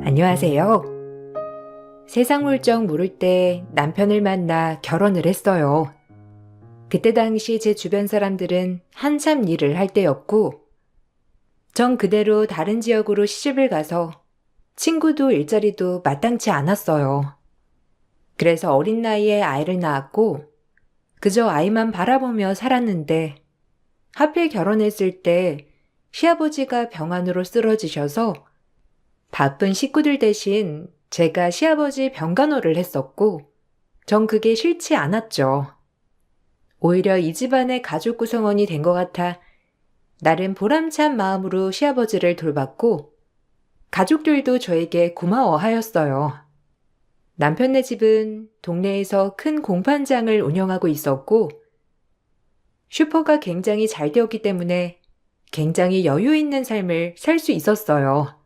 안녕하세요. 세상 물정 모를 때 남편을 만나 결혼을 했어요. 그때 당시 제 주변 사람들은 한참 일을 할 때였고, 전 그대로 다른 지역으로 시집을 가서 친구도 일자리도 마땅치 않았어요. 그래서 어린 나이에 아이를 낳았고, 그저 아이만 바라보며 살았는데, 하필 결혼했을 때 시아버지가 병환으로 쓰러지셔서 바쁜 식구들 대신 제가 시아버지 병간호를 했었고, 전 그게 싫지 않았죠. 오히려 이 집안의 가족 구성원이 된 것 같아 나름 보람찬 마음으로 시아버지를 돌봤고, 가족들도 저에게 고마워하였어요. 남편네 집은 동네에서 큰 공판장을 운영하고 있었고, 슈퍼가 굉장히 잘 되었기 때문에 굉장히 여유 있는 삶을 살 수 있었어요.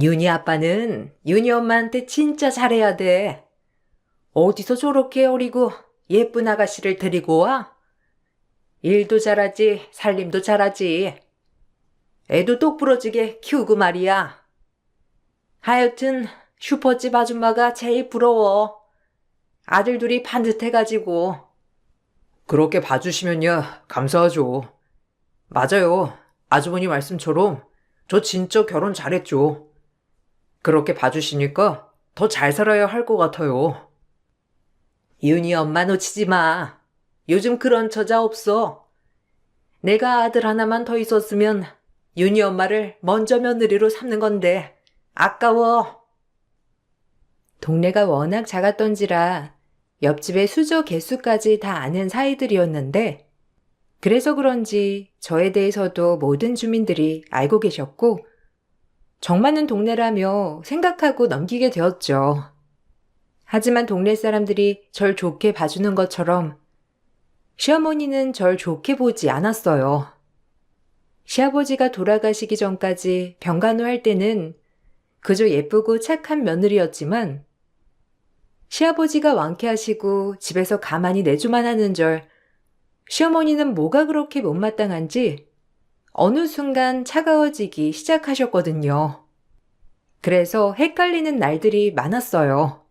윤희 아빠는 윤희 엄마한테 진짜 잘해야 돼. 어디서 저렇게 어리고 예쁜 아가씨를 데리고 와? 일도 잘하지, 살림도 잘하지. 애도 똑부러지게 키우고 말이야. 하여튼 슈퍼집 아줌마가 제일 부러워. 아들 둘이 반듯해가지고. 그렇게 봐주시면요, 감사하죠. 맞아요. 아주머니 말씀처럼 저 진짜 결혼 잘했죠. 그렇게 봐주시니까 더 잘 살아야 할 것 같아요. 윤희 엄마 놓치지 마. 요즘 그런 처자 없어. 내가 아들 하나만 더 있었으면 윤희 엄마를 먼저 며느리로 삼는 건데 아까워. 동네가 워낙 작았던지라 옆집의 수저 개수까지 다 아는 사이들이었는데, 그래서 그런지 저에 대해서도 모든 주민들이 알고 계셨고, 정 많은 동네라며 생각하고 넘기게 되었죠. 하지만 동네 사람들이 절 좋게 봐주는 것처럼 시어머니는 절 좋게 보지 않았어요. 시아버지가 돌아가시기 전까지 병간호 할 때는 그저 예쁘고 착한 며느리였지만, 시아버지가 완쾌하시고 집에서 가만히 내조만 하는 절, 시어머니는 뭐가 그렇게 못마땅한지 어느 순간 차가워지기 시작하셨거든요. 그래서 헷갈리는 날들이 많았어요.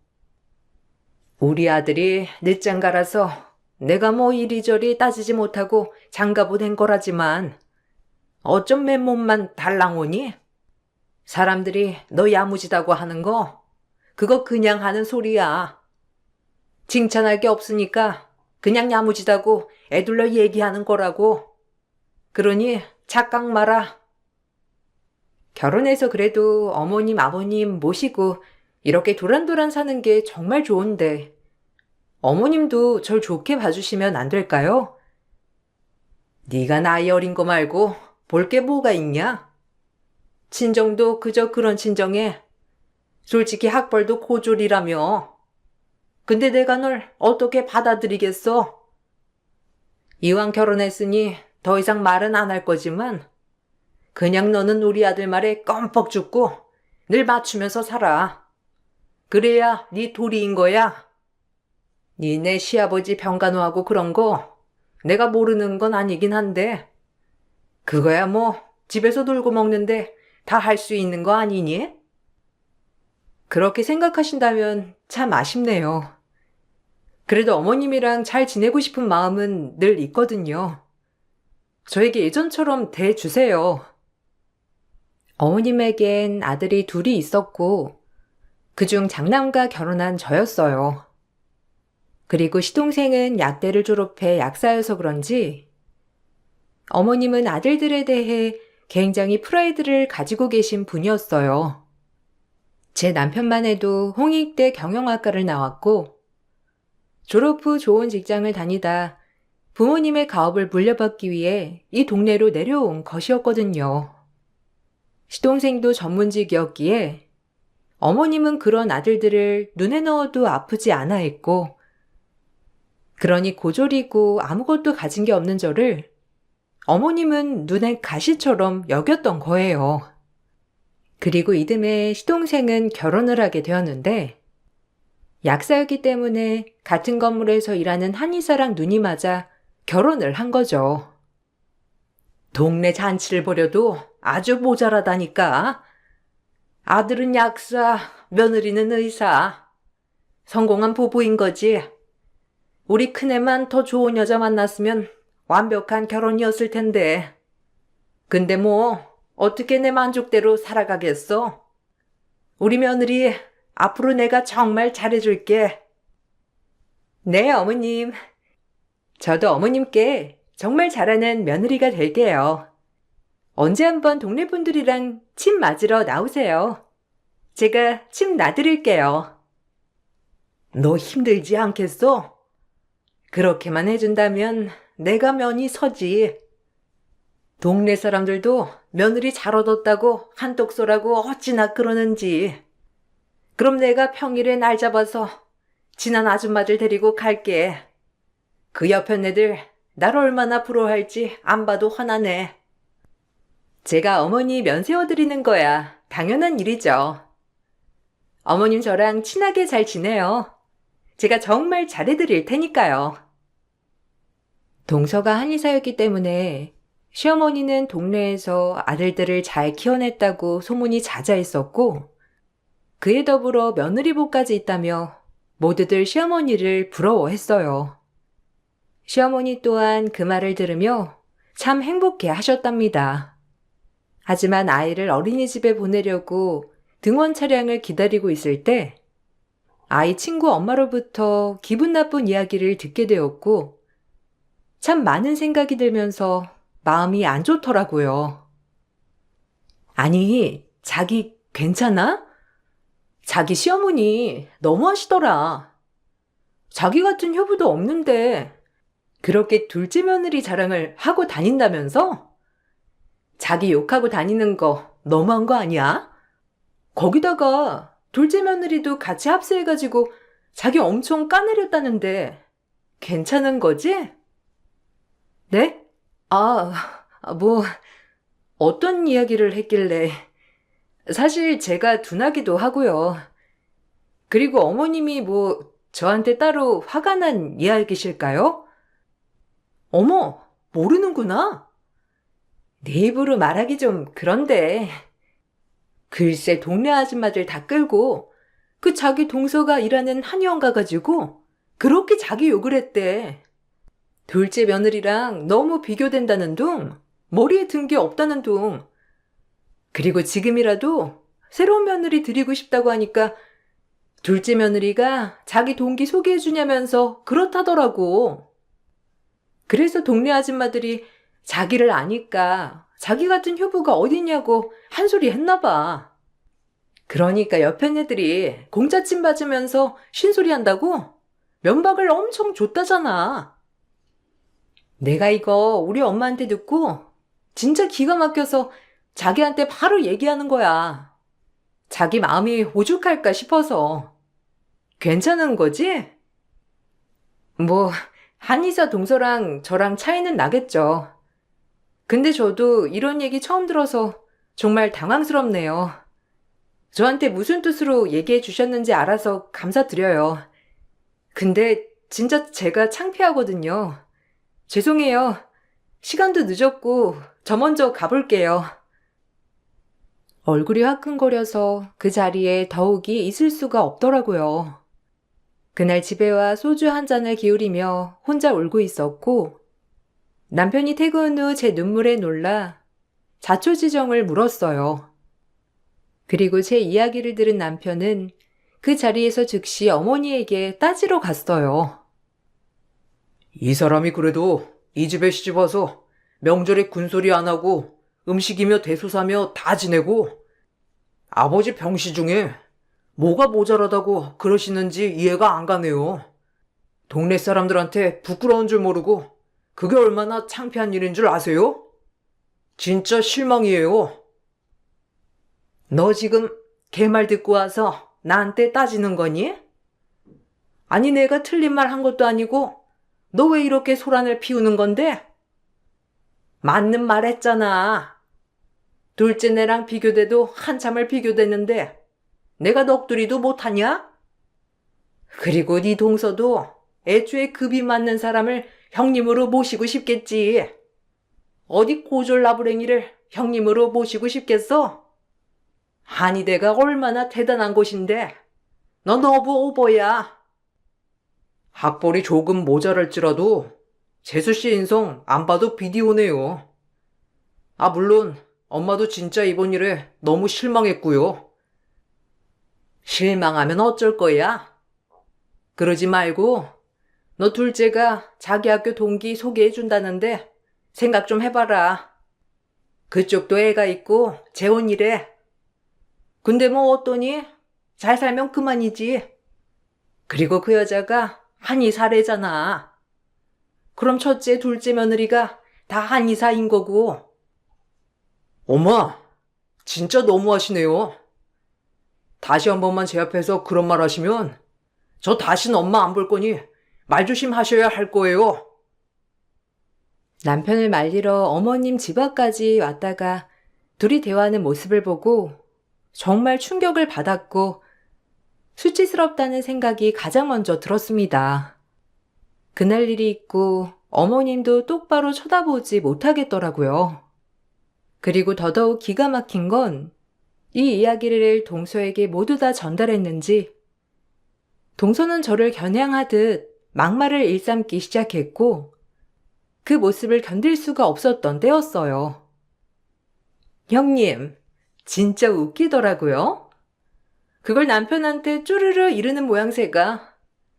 우리 아들이 늦장가라서 내가 뭐 이리저리 따지지 못하고 장가 보낸 거라지만 어쩜 맨몸만 달랑 오니? 사람들이 너 야무지다고 하는 거 그거 그냥 하는 소리야. 칭찬할 게 없으니까 그냥 야무지다고 애둘러 얘기하는 거라고. 그러니 착각 마라. 결혼해서 그래도 어머님 아버님 모시고 이렇게 도란도란 사는 게 정말 좋은데, 어머님도 절 좋게 봐주시면 안 될까요? 네가 나이 어린 거 말고 볼 게 뭐가 있냐? 친정도 그저 그런 친정에 솔직히 학벌도 고졸이라며. 근데 내가 널 어떻게 받아들이겠어? 이왕 결혼했으니 더 이상 말은 안 할 거지만 그냥 너는 우리 아들 말에 껌뻑 죽고 늘 맞추면서 살아. 그래야 네 도리인 거야. 니네 시아버지 병간호하고 그런 거 내가 모르는 건 아니긴 한데, 그거야 뭐 집에서 놀고 먹는데 다 할 수 있는 거 아니니? 그렇게 생각하신다면 참 아쉽네요. 그래도 어머님이랑 잘 지내고 싶은 마음은 늘 있거든요. 저에게 예전처럼 대해주세요. 어머님에겐 아들이 둘이 있었고, 그중 장남과 결혼한 저였어요. 그리고 시동생은 약대를 졸업해 약사여서 그런지 어머님은 아들들에 대해 굉장히 프라이드를 가지고 계신 분이었어요. 제 남편만 해도 홍익대 경영학과를 나왔고, 졸업 후 좋은 직장을 다니다 부모님의 가업을 물려받기 위해 이 동네로 내려온 것이었거든요. 시동생도 전문직이었기에 어머님은 그런 아들들을 눈에 넣어도 아프지 않아 했고, 그러니 고졸이고 아무것도 가진 게 없는 저를 어머님은 눈에 가시처럼 여겼던 거예요. 그리고 이듬해 시동생은 결혼을 하게 되었는데, 약사였기 때문에 같은 건물에서 일하는 한의사랑 눈이 맞아 결혼을 한 거죠. 동네 잔치를 벌여도 아주 모자라다니까. 아들은 약사, 며느리는 의사. 성공한 부부인 거지. 우리 큰애만 더 좋은 여자 만났으면 완벽한 결혼이었을 텐데. 근데 뭐 어떻게 내 만족대로 살아가겠어? 우리 며느리 앞으로 내가 정말 잘해줄게. 네, 어머님. 저도 어머님께 정말 잘하는 며느리가 될게요. 언제 한번 동네 분들이랑 침 맞으러 나오세요. 제가 침 놔드릴게요. 너 힘들지 않겠어? 그렇게만 해준다면 내가 면이 서지. 동네 사람들도 며느리 잘 얻었다고 한독소라고 어찌나 그러는지. 그럼 내가 평일에 날 잡아서 친한 아줌마들 데리고 갈게. 그 옆에 애들 날 얼마나 부러워할지 안 봐도 화나네. 제가 어머니 면 세워드리는 거야 당연한 일이죠. 어머님 저랑 친하게 잘 지내요. 제가 정말 잘해드릴 테니까요. 동서가 한의사였기 때문에 시어머니는 동네에서 아들들을 잘 키워냈다고 소문이 자자했었고 그에 더불어 며느리복까지 있다며 모두들 시어머니를 부러워했어요. 시어머니 또한 그 말을 들으며 참 행복해 하셨답니다. 하지만 아이를 어린이집에 보내려고 등원 차량을 기다리고 있을 때 아이 친구 엄마로부터 기분 나쁜 이야기를 듣게 되었고 참 많은 생각이 들면서 마음이 안 좋더라고요. 아니, 자기 괜찮아? 자기 시어머니 너무하시더라. 자기 같은 효부도 없는데 그렇게 둘째 며느리 자랑을 하고 다닌다면서? 자기 욕하고 다니는 거 너무한 거 아니야? 거기다가 둘째 며느리도 같이 합세해가지고 자기 엄청 까내렸다는데 괜찮은 거지? 네? 뭐 어떤 이야기를 했길래. 사실 제가 둔하기도 하고요. 그리고 어머님이 뭐 저한테 따로 화가 난 이야기실까요? 어머, 모르는구나. 내 입으로 말하기 좀 그런데. 글쎄 동네 아줌마들 다 끌고 그 자기 동서가 일하는 한의원 가가지고 그렇게 자기 욕을 했대. 둘째 며느리랑 너무 비교된다는 둥, 머리에 든 게 없다는 둥. 그리고 지금이라도 새로운 며느리 드리고 싶다고 하니까 둘째 며느리가 자기 동기 소개해주냐면서 그렇다더라고. 그래서 동네 아줌마들이 자기를 아니까 자기 같은 효부가 어딨냐고 한 소리 했나 봐. 그러니까 옆에 애들이 공짜침 받으면서 쉰소리 한다고 면박을 엄청 줬다잖아. 내가 이거 우리 엄마한테 듣고 진짜 기가 막혀서 자기한테 바로 얘기하는 거야. 자기 마음이 오죽할까 싶어서. 괜찮은 거지? 뭐 한의사 동서랑 저랑 차이는 나겠죠. 근데 저도 이런 얘기 처음 들어서 정말 당황스럽네요. 저한테 무슨 뜻으로 얘기해 주셨는지 알아서 감사드려요. 근데 진짜 제가 창피하거든요. 죄송해요. 시간도 늦었고 저 먼저 가볼게요. 얼굴이 화끈거려서 그 자리에 더욱이 있을 수가 없더라고요. 그날 집에 와 소주 한 잔을 기울이며 혼자 울고 있었고 남편이 퇴근 후 제 눈물에 놀라 자초지정을 물었어요. 그리고 제 이야기를 들은 남편은 그 자리에서 즉시 어머니에게 따지러 갔어요. 이 사람이 그래도 이 집에 시집와서 명절에 군소리 안 하고 음식이며 대소사며 다 지내고 아버지 병시 중에 뭐가 모자라다고 그러시는지 이해가 안 가네요. 동네 사람들한테 부끄러운 줄 모르고 그게 얼마나 창피한 일인 줄 아세요? 진짜 실망이에요. 너 지금 걔 말 듣고 와서 나한테 따지는 거니? 아니 내가 틀린 말 한 것도 아니고 너 왜 이렇게 소란을 피우는 건데? 맞는 말 했잖아. 둘째 내랑 비교돼도 한참을 비교됐는데 내가 넋두리도 못하냐? 그리고 네 동서도 애초에 급이 맞는 사람을 형님으로 모시고 싶겠지. 어디 고졸 나부랭이를 형님으로 모시고 싶겠어? 한의대가 얼마나 대단한 곳인데 너 너무 오버야. 학벌이 조금 모자랄지라도 재수씨 인성 안 봐도 비디오네요. 아, 물론 엄마도 진짜 이번 일에 너무 실망했고요. 실망하면 어쩔 거야? 그러지 말고 너 둘째가 자기 학교 동기 소개해준다는데 생각 좀 해봐라. 그쪽도 애가 있고 재혼이래. 근데 뭐 어떠니? 잘 살면 그만이지. 그리고 그 여자가 한의사래잖아. 그럼 첫째, 둘째 며느리가 다 한의사인 거고. 엄마, 진짜 너무하시네요. 다시 한 번만 제 앞에서 그런 말 하시면 저 다신 엄마 안 볼 거니 말 조심하셔야 할 거예요. 남편을 말리러 어머님 집 앞까지 왔다가 둘이 대화하는 모습을 보고 정말 충격을 받았고 수치스럽다는 생각이 가장 먼저 들었습니다. 그날 일이 있고 어머님도 똑바로 쳐다보지 못하겠더라고요. 그리고 더더욱 기가 막힌 건 이 이야기를 동서에게 모두 다 전달했는지 동서는 저를 겨냥하듯 막말을 일삼기 시작했고 그 모습을 견딜 수가 없었던 때였어요. 형님, 진짜 웃기더라고요. 그걸 남편한테 쪼르르 이르는 모양새가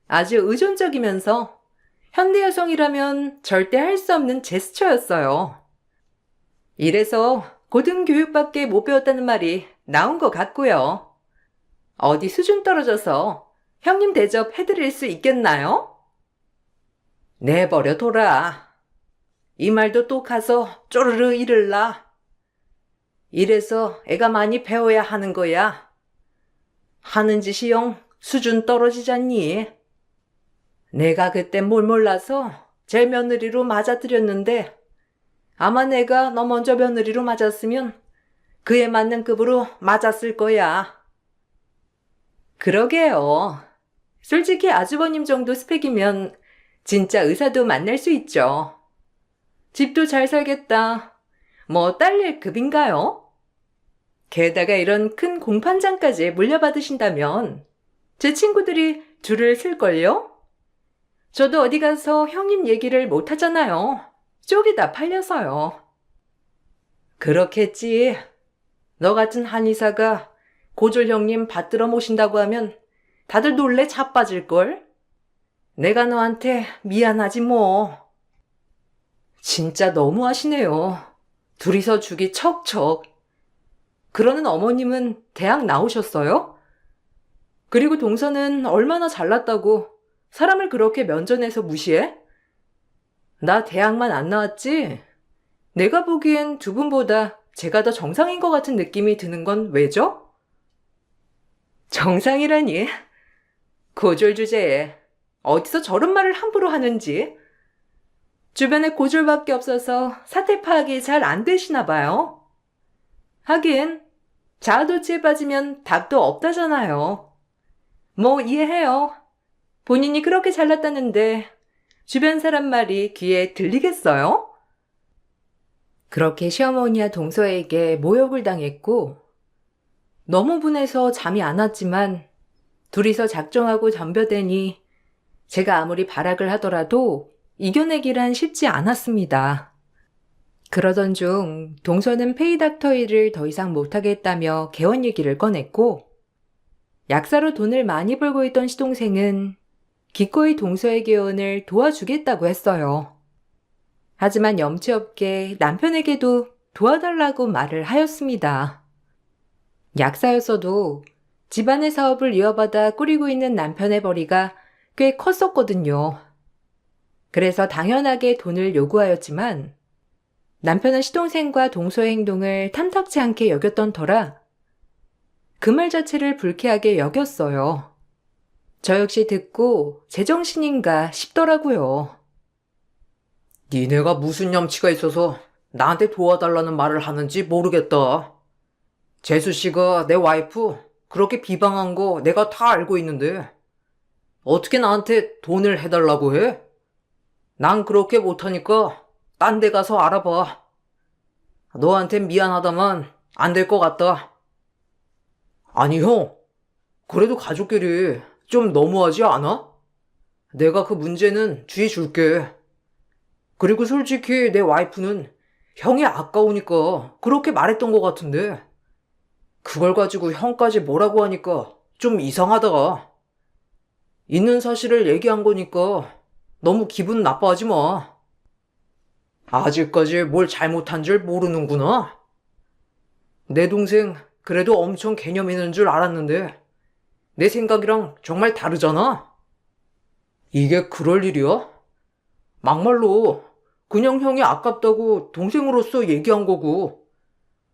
아주 의존적이면서 현대 여성이라면 절대 할 수 없는 제스처였어요. 이래서 고등교육밖에 못 배웠다는 말이 나온 것 같고요. 어디 수준 떨어져서 형님 대접 해드릴 수 있겠나요? 내버려 둬라. 이 말도 또 가서 쪼르르 이를라. 이래서 애가 많이 배워야 하는 거야. 하는 짓이 영 수준 떨어지잖니. 내가 그때 뭘 몰라서 제 며느리로 맞아들였는데 아마 내가 너 먼저 며느리로 맞았으면 그에 맞는 급으로 맞았을 거야. 그러게요. 솔직히 아주버님 정도 스펙이면 진짜 의사도 만날 수 있죠. 집도 잘 살겠다. 뭐 딸릴 급인가요? 게다가 이런 큰 공판장까지 물려받으신다면 제 친구들이 줄을 쓸걸요? 저도 어디 가서 형님 얘기를 못 하잖아요. 쪽이 다 팔려서요. 그렇겠지. 너 같은 한의사가 고졸 형님 받들어 모신다고 하면 다들 놀래 자빠질걸? 내가 너한테 미안하지 뭐. 진짜 너무하시네요. 둘이서 죽이 척척. 그러는 어머님은 대학 나오셨어요? 그리고 동서는 얼마나 잘났다고 사람을 그렇게 면전에서 무시해? 나 대학만 안 나왔지? 내가 보기엔 두 분보다 제가 더 정상인 것 같은 느낌이 드는 건 왜죠? 정상이라니? 고졸 주제에 어디서 저런 말을 함부로 하는지. 주변에 고졸밖에 없어서 사태 파악이 잘 안 되시나 봐요. 하긴 자아도취에 빠지면 답도 없다잖아요. 뭐 이해해요. 본인이 그렇게 잘났다는데 주변 사람 말이 귀에 들리겠어요? 그렇게 시어머니와 동서에게 모욕을 당했고 너무 분해서 잠이 안 왔지만 둘이서 작정하고 덤벼대니 제가 아무리 발악을 하더라도 이겨내기란 쉽지 않았습니다. 그러던 중 동서는 페이닥터 일을 더 이상 못하겠다며 개원 얘기를 꺼냈고 약사로 돈을 많이 벌고 있던 시동생은 기꺼이 동서의 개원을 도와주겠다고 했어요. 하지만 염치 없게 남편에게도 도와달라고 말을 하였습니다. 약사였어도 집안의 사업을 이어받아 꾸리고 있는 남편의 벌이가 꽤 컸었거든요. 그래서 당연하게 돈을 요구하였지만 남편은 시동생과 동서의 행동을 탐탁치 않게 여겼던 터라 그 말 자체를 불쾌하게 여겼어요. 저 역시 듣고 제정신인가 싶더라고요. 니네가 무슨 염치가 있어서 나한테 도와달라는 말을 하는지 모르겠다. 재수씨가 내 와이프 그렇게 비방한 거 내가 다 알고 있는데 어떻게 나한테 돈을 해달라고 해? 난 그렇게 못하니까 딴 데 가서 알아봐. 너한텐 미안하다만 안 될 것 같다. 아니, 형. 그래도 가족끼리 좀 너무하지 않아? 내가 그 문제는 주의 줄게. 그리고 솔직히 내 와이프는 형이 아까우니까 그렇게 말했던 것 같은데, 그걸 가지고 형까지 뭐라고 하니까 좀 이상하다. 있는 사실을 얘기한 거니까 너무 기분 나빠하지 마. 아직까지 뭘 잘못한 줄 모르는구나. 내 동생 그래도 엄청 개념 있는 줄 알았는데 내 생각이랑 정말 다르잖아. 이게 그럴 일이야? 막말로 그냥 형이 아깝다고 동생으로서 얘기한 거고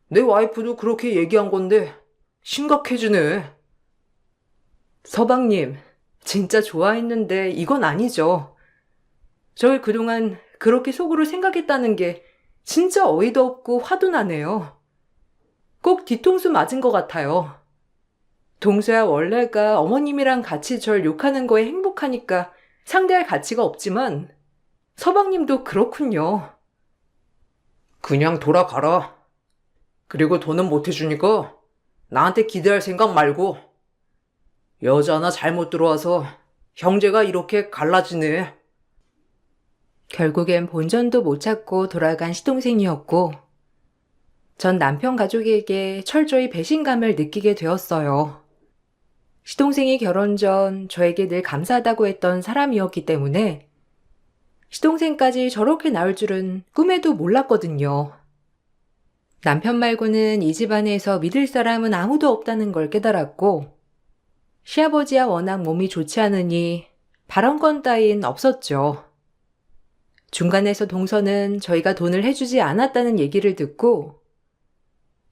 내 와이프도 그렇게 얘기한 건데 심각해지네. 서방님, 진짜 좋아했는데 이건 아니죠. 절 그동안 그렇게 속으로 생각했다는 게 진짜 어이도 없고 화도 나네요. 꼭 뒤통수 맞은 것 같아요. 동서야 원래가 어머님이랑 같이 절 욕하는 거에 행복하니까 상대할 가치가 없지만 서방님도 그렇군요. 그냥 돌아가라. 그리고 돈은 못 해주니까 나한테 기대할 생각 말고. 여자 하나 잘못 들어와서 형제가 이렇게 갈라지네. 결국엔 본전도 못 찾고 돌아간 시동생이었고 전 남편 가족에게 철저히 배신감을 느끼게 되었어요. 시동생이 결혼 전 저에게 늘 감사하다고 했던 사람이었기 때문에 시동생까지 저렇게 나올 줄은 꿈에도 몰랐거든요. 남편 말고는 이 집안에서 믿을 사람은 아무도 없다는 걸 깨달았고 시아버지야 워낙 몸이 좋지 않으니 발언권 따윈 없었죠. 중간에서 동서는 저희가 돈을 해주지 않았다는 얘기를 듣고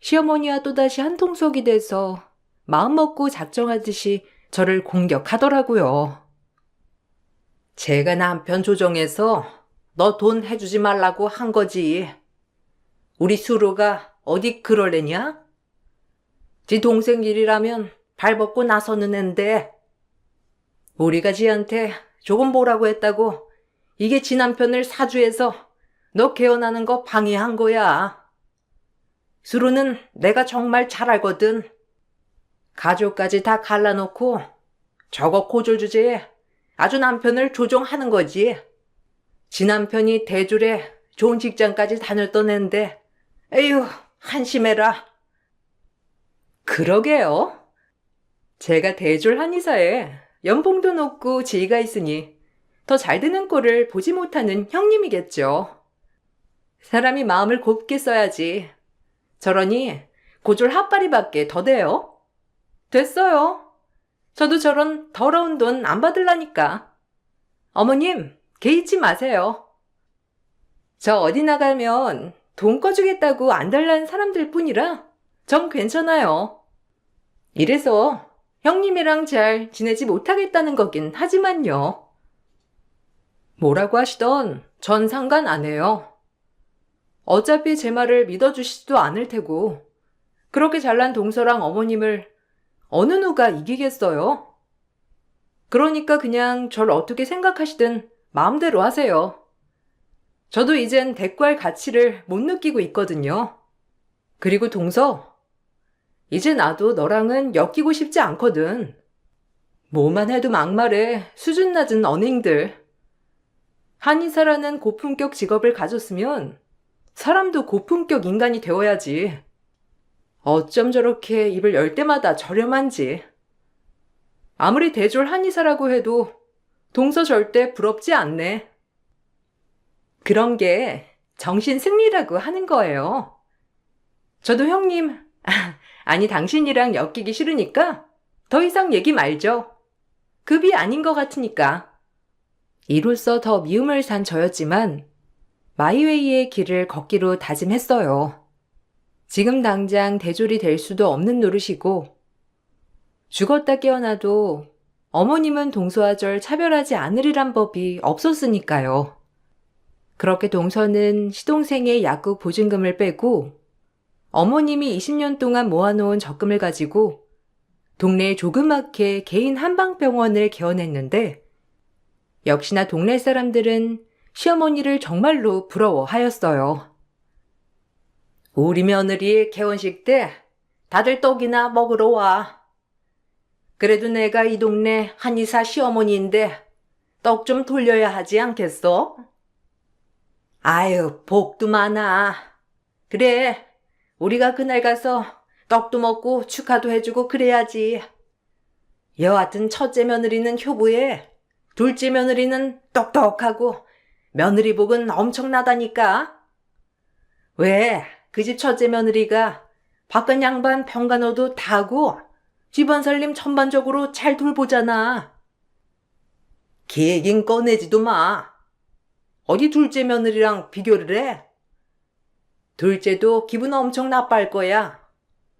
시어머니와 또다시 한통속이 돼서 마음먹고 작정하듯이 저를 공격하더라고요. 제가 남편 조정해서 너 돈 해주지 말라고 한 거지. 우리 수루가 어디 그럴래냐? 지 동생 일이라면 발벗고 나서는 앤데 우리가 지한테 조금 보라고 했다고 이게 지 남편을 사주해서 너 개헌하는 거 방해한 거야. 수루는 내가 정말 잘 알거든. 가족까지 다 갈라놓고 저거 고졸 주제에 아주 남편을 조종하는 거지. 지 남편이 대졸에 좋은 직장까지 다녔던 앤데 에휴 한심해라. 그러게요. 제가 대졸 한의사에 연봉도 높고 지위가 있으니 더 잘 되는 꼴을 보지 못하는 형님이겠죠. 사람이 마음을 곱게 써야지. 저러니 고졸 핫바리밖에 더 돼요. 됐어요. 저도 저런 더러운 돈 안 받을라니까. 어머님, 개의치 마세요. 저 어디 나가면 돈 꺼주겠다고 안 달라는 사람들 뿐이라 전 괜찮아요. 이래서 형님이랑 잘 지내지 못하겠다는 거긴 하지만요. 뭐라고 하시던 전 상관 안 해요. 어차피 제 말을 믿어주시지도 않을 테고 그렇게 잘난 동서랑 어머님을 어느 누가 이기겠어요? 그러니까 그냥 절 어떻게 생각하시든 마음대로 하세요. 저도 이젠 대꾸할 가치를 못 느끼고 있거든요. 그리고 동서, 이제 나도 너랑은 엮이고 싶지 않거든. 뭐만 해도 막말해 수준 낮은 언행들. 한의사라는 고품격 직업을 가졌으면 사람도 고품격 인간이 되어야지. 어쩜 저렇게 입을 열 때마다 저렴한지. 아무리 대졸 한의사라고 해도 동서 절대 부럽지 않네. 그런 게 정신 승리라고 하는 거예요. 저도 형님, 아니 당신이랑 엮이기 싫으니까 더 이상 얘기 말죠. 급이 아닌 것 같으니까. 이로써 더 미움을 산 저였지만 마이웨이의 길을 걷기로 다짐했어요. 지금 당장 대졸이 될 수도 없는 노릇이고 죽었다 깨어나도 어머님은 동서와 절 차별하지 않으리란 법이 없었으니까요. 그렇게 동서는 시동생의 약국 보증금을 빼고 어머님이 20년 동안 모아놓은 적금을 가지고 동네에 조그맣게 개인 한방병원을 개원했는데 역시나 동네 사람들은 시어머니를 정말로 부러워하였어요. 우리 며느리 개원식 때 다들 떡이나 먹으러 와. 그래도 내가 이 동네 한의사 시어머니인데 떡 좀 돌려야 하지 않겠어? 아유, 복도 많아. 그래, 우리가 그날 가서 떡도 먹고 축하도 해주고 그래야지. 여하튼 첫째 며느리는 효부에, 둘째 며느리는 똑똑하고 며느리 복은 엄청나다니까. 왜, 그 집 첫째 며느리가 바깥 양반 평간호도 다고 집안 살림 전반적으로 잘 돌보잖아. 계획인 꺼내지도 마. 어디 둘째 며느리랑 비교를 해? 둘째도 기분 엄청 나빠할 거야.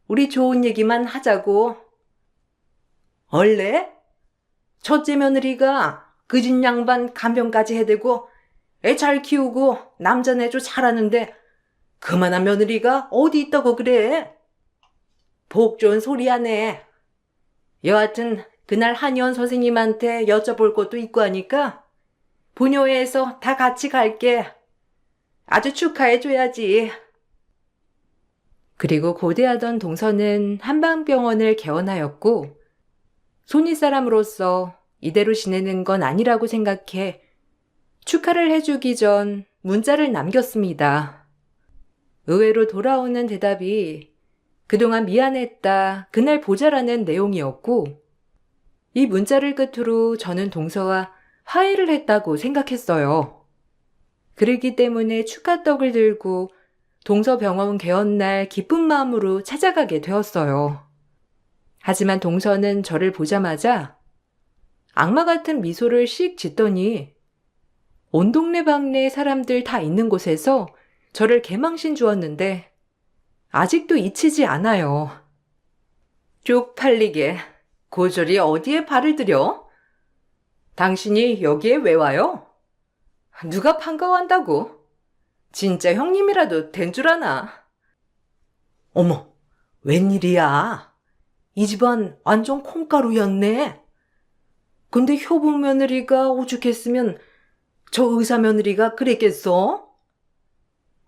우리 좋은 얘기만 하자고. 원래? 첫째 며느리가 그 집 양반 간병까지 해대고 애 잘 키우고 남자 내조 잘하는데 그만한 며느리가 어디 있다고 그래? 복 좋은 소리 하네. 여하튼 그날 한의원 선생님한테 여쭤볼 것도 있고 하니까 부녀회에서 다 같이 갈게. 아주 축하해줘야지. 그리고 고대하던 동서는 한방병원을 개원하였고 손윗사람으로서 이대로 지내는 건 아니라고 생각해 축하를 해주기 전 문자를 남겼습니다. 의외로 돌아오는 대답이 그동안 미안했다, 그날 보자라는 내용이었고 이 문자를 끝으로 저는 동서와 화해를 했다고 생각했어요. 그러기 때문에 축하떡을 들고 동서 병원 개원날 기쁜 마음으로 찾아가게 되었어요. 하지만 동서는 저를 보자마자 악마 같은 미소를 씩 짓더니 온 동네 방네 사람들 다 있는 곳에서 저를 개망신 주었는데 아직도 잊히지 않아요. 쪽팔리게 고졸이 어디에 발을 들여? 당신이 여기에 왜 와요? 누가 반가워한다고? 진짜 형님이라도 된 줄 아나? 어머, 웬일이야? 이 집안 완전 콩가루였네. 근데 효부 며느리가 오죽했으면 저 의사 며느리가 그랬겠어?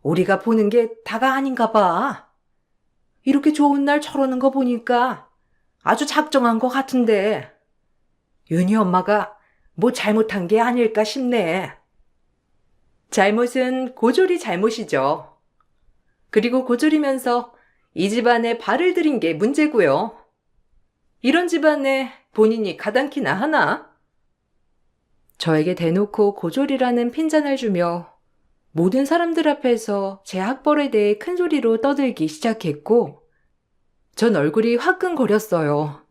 우리가 보는 게 다가 아닌가 봐. 이렇게 좋은 날 저러는 거 보니까 아주 작정한 것 같은데 윤희 엄마가 뭐 잘못한 게 아닐까 싶네. 잘못은 고졸이 잘못이죠. 그리고 고졸이면서 이 집안에 발을 들인 게 문제고요. 이런 집안에 본인이 가당키나 하나? 저에게 대놓고 고졸이라는 핀잔을 주며 모든 사람들 앞에서 제 학벌에 대해 큰 소리로 떠들기 시작했고 전 얼굴이 화끈거렸어요.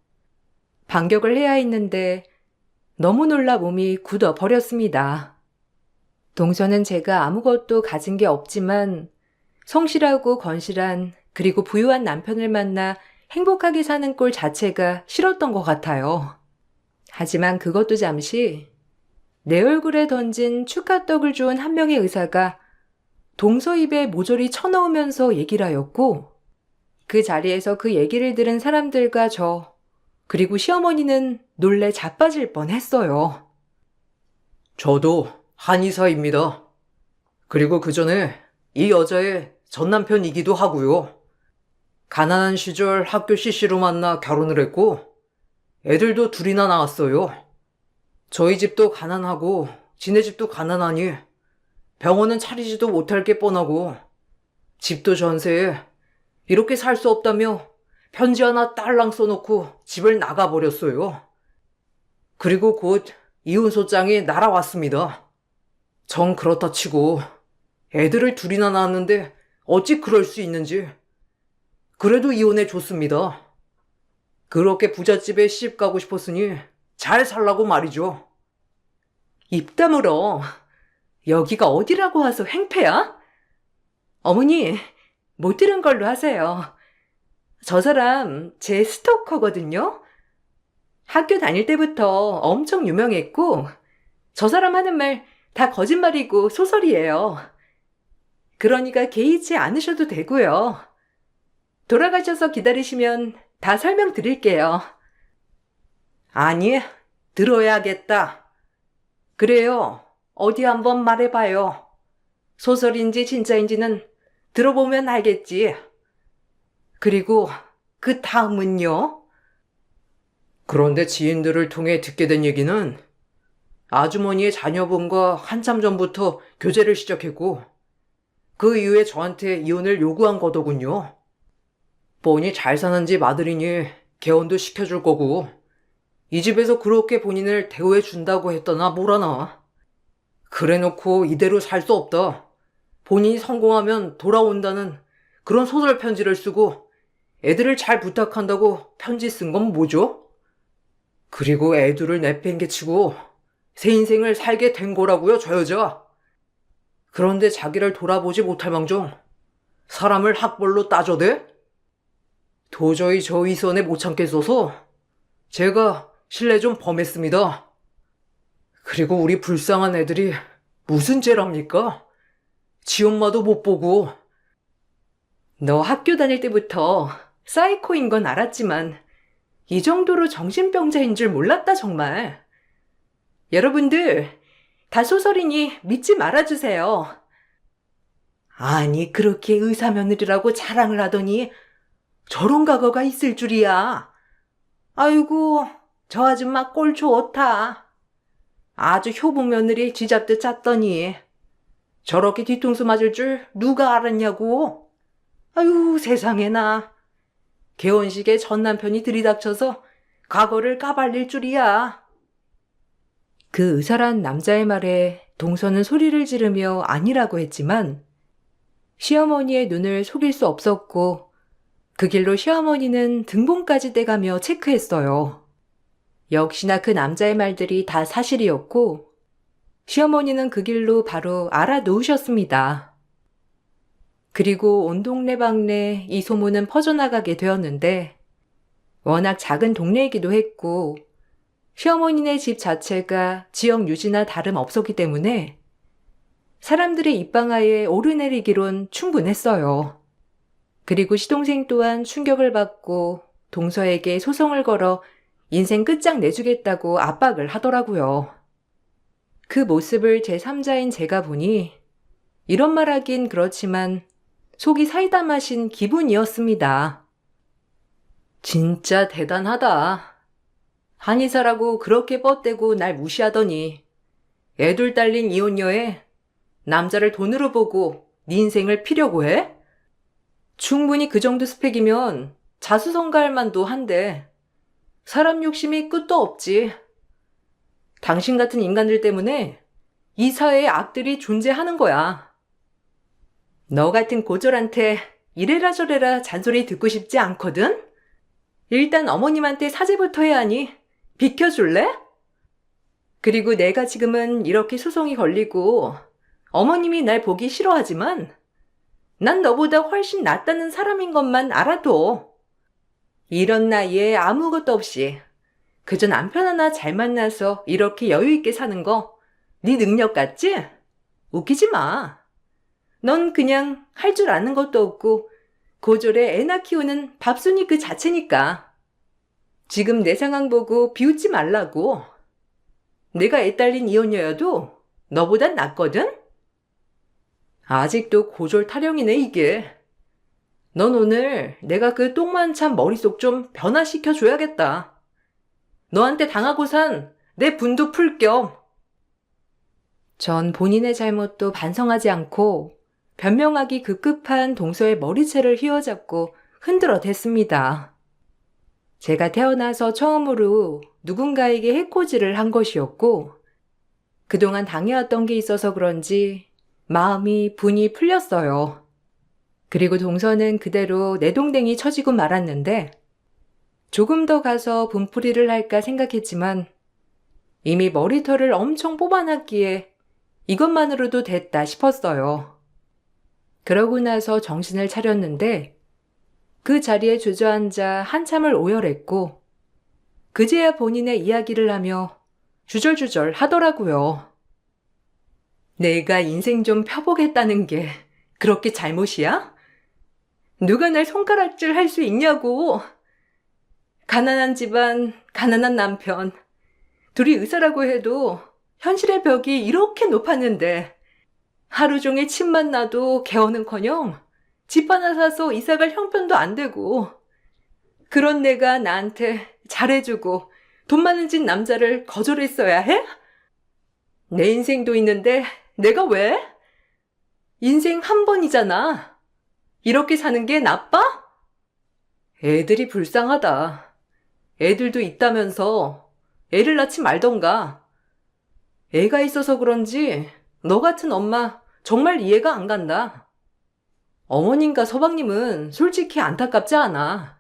반격을 해야 했는데 너무 놀라 몸이 굳어버렸습니다. 동서는 제가 아무것도 가진 게 없지만 성실하고 건실한 그리고 부유한 남편을 만나 행복하게 사는 꼴 자체가 싫었던 것 같아요. 하지만 그것도 잠시 내 얼굴에 던진 축하떡을 주운 한 명의 의사가 동서 입에 모조리 쳐넣으면서 얘기를 하였고 그 자리에서 그 얘기를 들은 사람들과 저 그리고 시어머니는 놀래 자빠질 뻔했어요. 저도 한의사입니다. 그리고 그 전에 이 여자의 전남편이기도 하고요. 가난한 시절 학교 CC로 만나 결혼을 했고 애들도 둘이나 낳았어요. 저희 집도 가난하고 지네 집도 가난하니 병원은 차리지도 못할 게 뻔하고 집도 전세에 이렇게 살 수 없다며 편지 하나 딸랑 써놓고 집을 나가버렸어요. 그리고 곧 이혼 소장이 날아왔습니다. 정 그렇다 치고 애들을 둘이나 낳았는데 어찌 그럴 수 있는지. 그래도 이혼해 줬습니다. 그렇게 부잣집에 시집 가고 싶었으니 잘 살라고 말이죠. 입 다물어. 여기가 어디라고 와서 행패야? 어머니, 못 들은 걸로 하세요. 저 사람 제 스토커거든요. 학교 다닐 때부터 엄청 유명했고 저 사람 하는 말 다 거짓말이고 소설이에요. 그러니까 개의치 않으셔도 되고요. 돌아가셔서 기다리시면 다 설명드릴게요. 아니, 들어야겠다. 그래요. 어디 한번 말해봐요. 소설인지 진짜인지는 들어보면 알겠지. 그리고 그 다음은요? 그런데 지인들을 통해 듣게 된 얘기는 아주머니의 자녀분과 한참 전부터 교제를 시작했고 그 이후에 저한테 이혼을 요구한 거더군요. 뻔히 잘 사는 집 아들이니 개원도 시켜줄 거고 이 집에서 그렇게 본인을 대우해 준다고 했더나 뭐라나. 그래놓고 이대로 살 수 없다. 본인이 성공하면 돌아온다는 그런 소설 편지를 쓰고 애들을 잘 부탁한다고 편지 쓴 건 뭐죠? 그리고 애들을 내팽개치고 새 인생을 살게 된 거라고요, 저 여자. 그런데 자기를 돌아보지 못할 망정 사람을 학벌로 따져대? 도저히 저 위선에 못 참겠어서 제가 실례 좀 범했습니다. 그리고 우리 불쌍한 애들이 무슨 죄랍니까? 지 엄마도 못 보고. 너 학교 다닐 때부터 사이코인 건 알았지만 이 정도로 정신병자인 줄 몰랐다 정말. 여러분들 다 소설이니 믿지 말아주세요. 아니 그렇게 의사 며느리라고 자랑을 하더니 저런 과거가 있을 줄이야. 아이고 저 아줌마 꼴 좋다. 아주 효부 며느리 쥐잡듯 짰더니 저렇게 뒤통수 맞을 줄 누가 알았냐고. 아유 세상에나. 개원식에 전 남편이 들이닥쳐서 과거를 까발릴 줄이야. 그 의사란 남자의 말에 동서는 소리를 지르며 아니라고 했지만 시어머니의 눈을 속일 수 없었고 그 길로 시어머니는 등본까지 떼가며 체크했어요. 역시나 그 남자의 말들이 다 사실이었고 시어머니는 그 길로 바로 알아놓으셨습니다. 그리고 온 동네방네 이 소문은 퍼져나가게 되었는데 워낙 작은 동네이기도 했고 시어머니네 집 자체가 지역 유지나 다름없었기 때문에 사람들의 입방아에 오르내리기론 충분했어요. 그리고 시동생 또한 충격을 받고 동서에게 소송을 걸어 인생 끝장 내주겠다고 압박을 하더라고요. 그 모습을 제3자인 제가 보니 이런 말하긴 그렇지만 속이 사이다 마신 기분이었습니다. 진짜 대단하다. 한의사라고 그렇게 뻗대고 날 무시하더니 애둘 딸린 이혼녀에 남자를 돈으로 보고 네 인생을 피려고 해? 충분히 그 정도 스펙이면 자수성가할 만도 한데 사람 욕심이 끝도 없지. 당신 같은 인간들 때문에 이 사회에 악들이 존재하는 거야. 너 같은 고졸한테 이래라 저래라 잔소리 듣고 싶지 않거든? 일단 어머님한테 사죄부터 해야 하니 비켜줄래? 그리고 내가 지금은 이렇게 소송이 걸리고 어머님이 날 보기 싫어하지만 난 너보다 훨씬 낫다는 사람인 것만 알아둬. 이런 나이에 아무것도 없이 그저 남편 하나 잘 만나서 이렇게 여유 있게 사는 거 네 능력 같지? 웃기지 마. 넌 그냥 할 줄 아는 것도 없고 고졸에 애나 키우는 밥순이 그 자체니까. 지금 내 상황 보고 비웃지 말라고. 내가 애 딸린 이혼녀여도 너보단 낫거든? 아직도 고졸 타령이네 이게. 넌 오늘 내가 그 똥만찬 머릿속 좀 변화시켜줘야겠다. 너한테 당하고 산 내 분도 풀 겸. 전 본인의 잘못도 반성하지 않고 변명하기 급급한 동서의 머리채를 휘어잡고 흔들어 댔습니다. 제가 태어나서 처음으로 누군가에게 해코지를 한 것이었고 그동안 당해왔던 게 있어서 그런지 마음이 분이 풀렸어요. 그리고 동서는 그대로 내동댕이 쳐지고 말았는데 조금 더 가서 분풀이를 할까 생각했지만 이미 머리털을 엄청 뽑아놨기에 이것만으로도 됐다 싶었어요. 그러고 나서 정신을 차렸는데 그 자리에 주저앉아 한참을 오열했고 그제야 본인의 이야기를 하며 주절주절 하더라고요. 내가 인생 좀 펴보겠다는 게 그렇게 잘못이야? 누가 날 손가락질 할 수 있냐고. 가난한 집안, 가난한 남편. 둘이 의사라고 해도 현실의 벽이 이렇게 높았는데 하루 종일 침만 나도 개어는커녕 집 하나 사서 이사갈 형편도 안 되고 그런 내가 나한테 잘해주고 돈 많은 집 남자를 거절했어야 해? 내 인생도 있는데 내가 왜? 인생 한 번이잖아. 이렇게 사는 게 나빠? 애들이 불쌍하다. 애들도 있다면서 애를 낳지 말던가. 애가 있어서 그런지 너 같은 엄마 정말 이해가 안 간다. 어머님과 서방님은 솔직히 안타깝지 않아.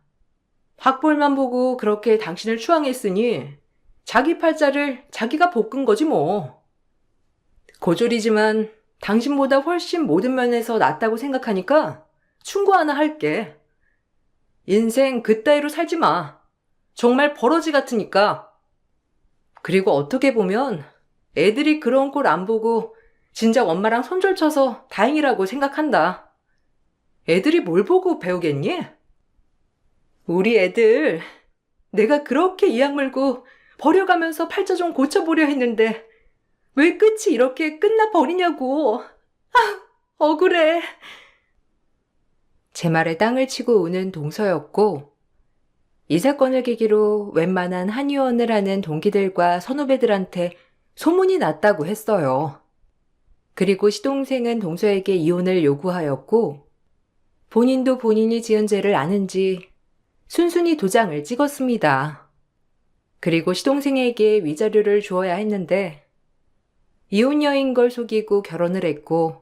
학벌만 보고 그렇게 당신을 추앙했으니 자기 팔자를 자기가 볶은 거지 뭐. 고졸이지만 당신보다 훨씬 모든 면에서 낫다고 생각하니까 충고 하나 할게. 인생 그따위로 살지 마. 정말 버러지 같으니까. 그리고 어떻게 보면 애들이 그런 꼴 안 보고 진작 엄마랑 손절 쳐서 다행이라고 생각한다. 애들이 뭘 보고 배우겠니? 우리 애들 내가 그렇게 이악 물고 버려가면서 팔자 좀 고쳐보려 했는데 왜 끝이 이렇게 끝나버리냐고. 억울해. 제 말에 땅을 치고 우는 동서였고 이 사건을 계기로 웬만한 한의원을 하는 동기들과 선후배들한테 소문이 났다고 했어요. 그리고 시동생은 동서에게 이혼을 요구하였고 본인도 본인이 지은 죄를 아는지 순순히 도장을 찍었습니다. 그리고 시동생에게 위자료를 주어야 했는데 이혼녀인 걸 속이고 결혼을 했고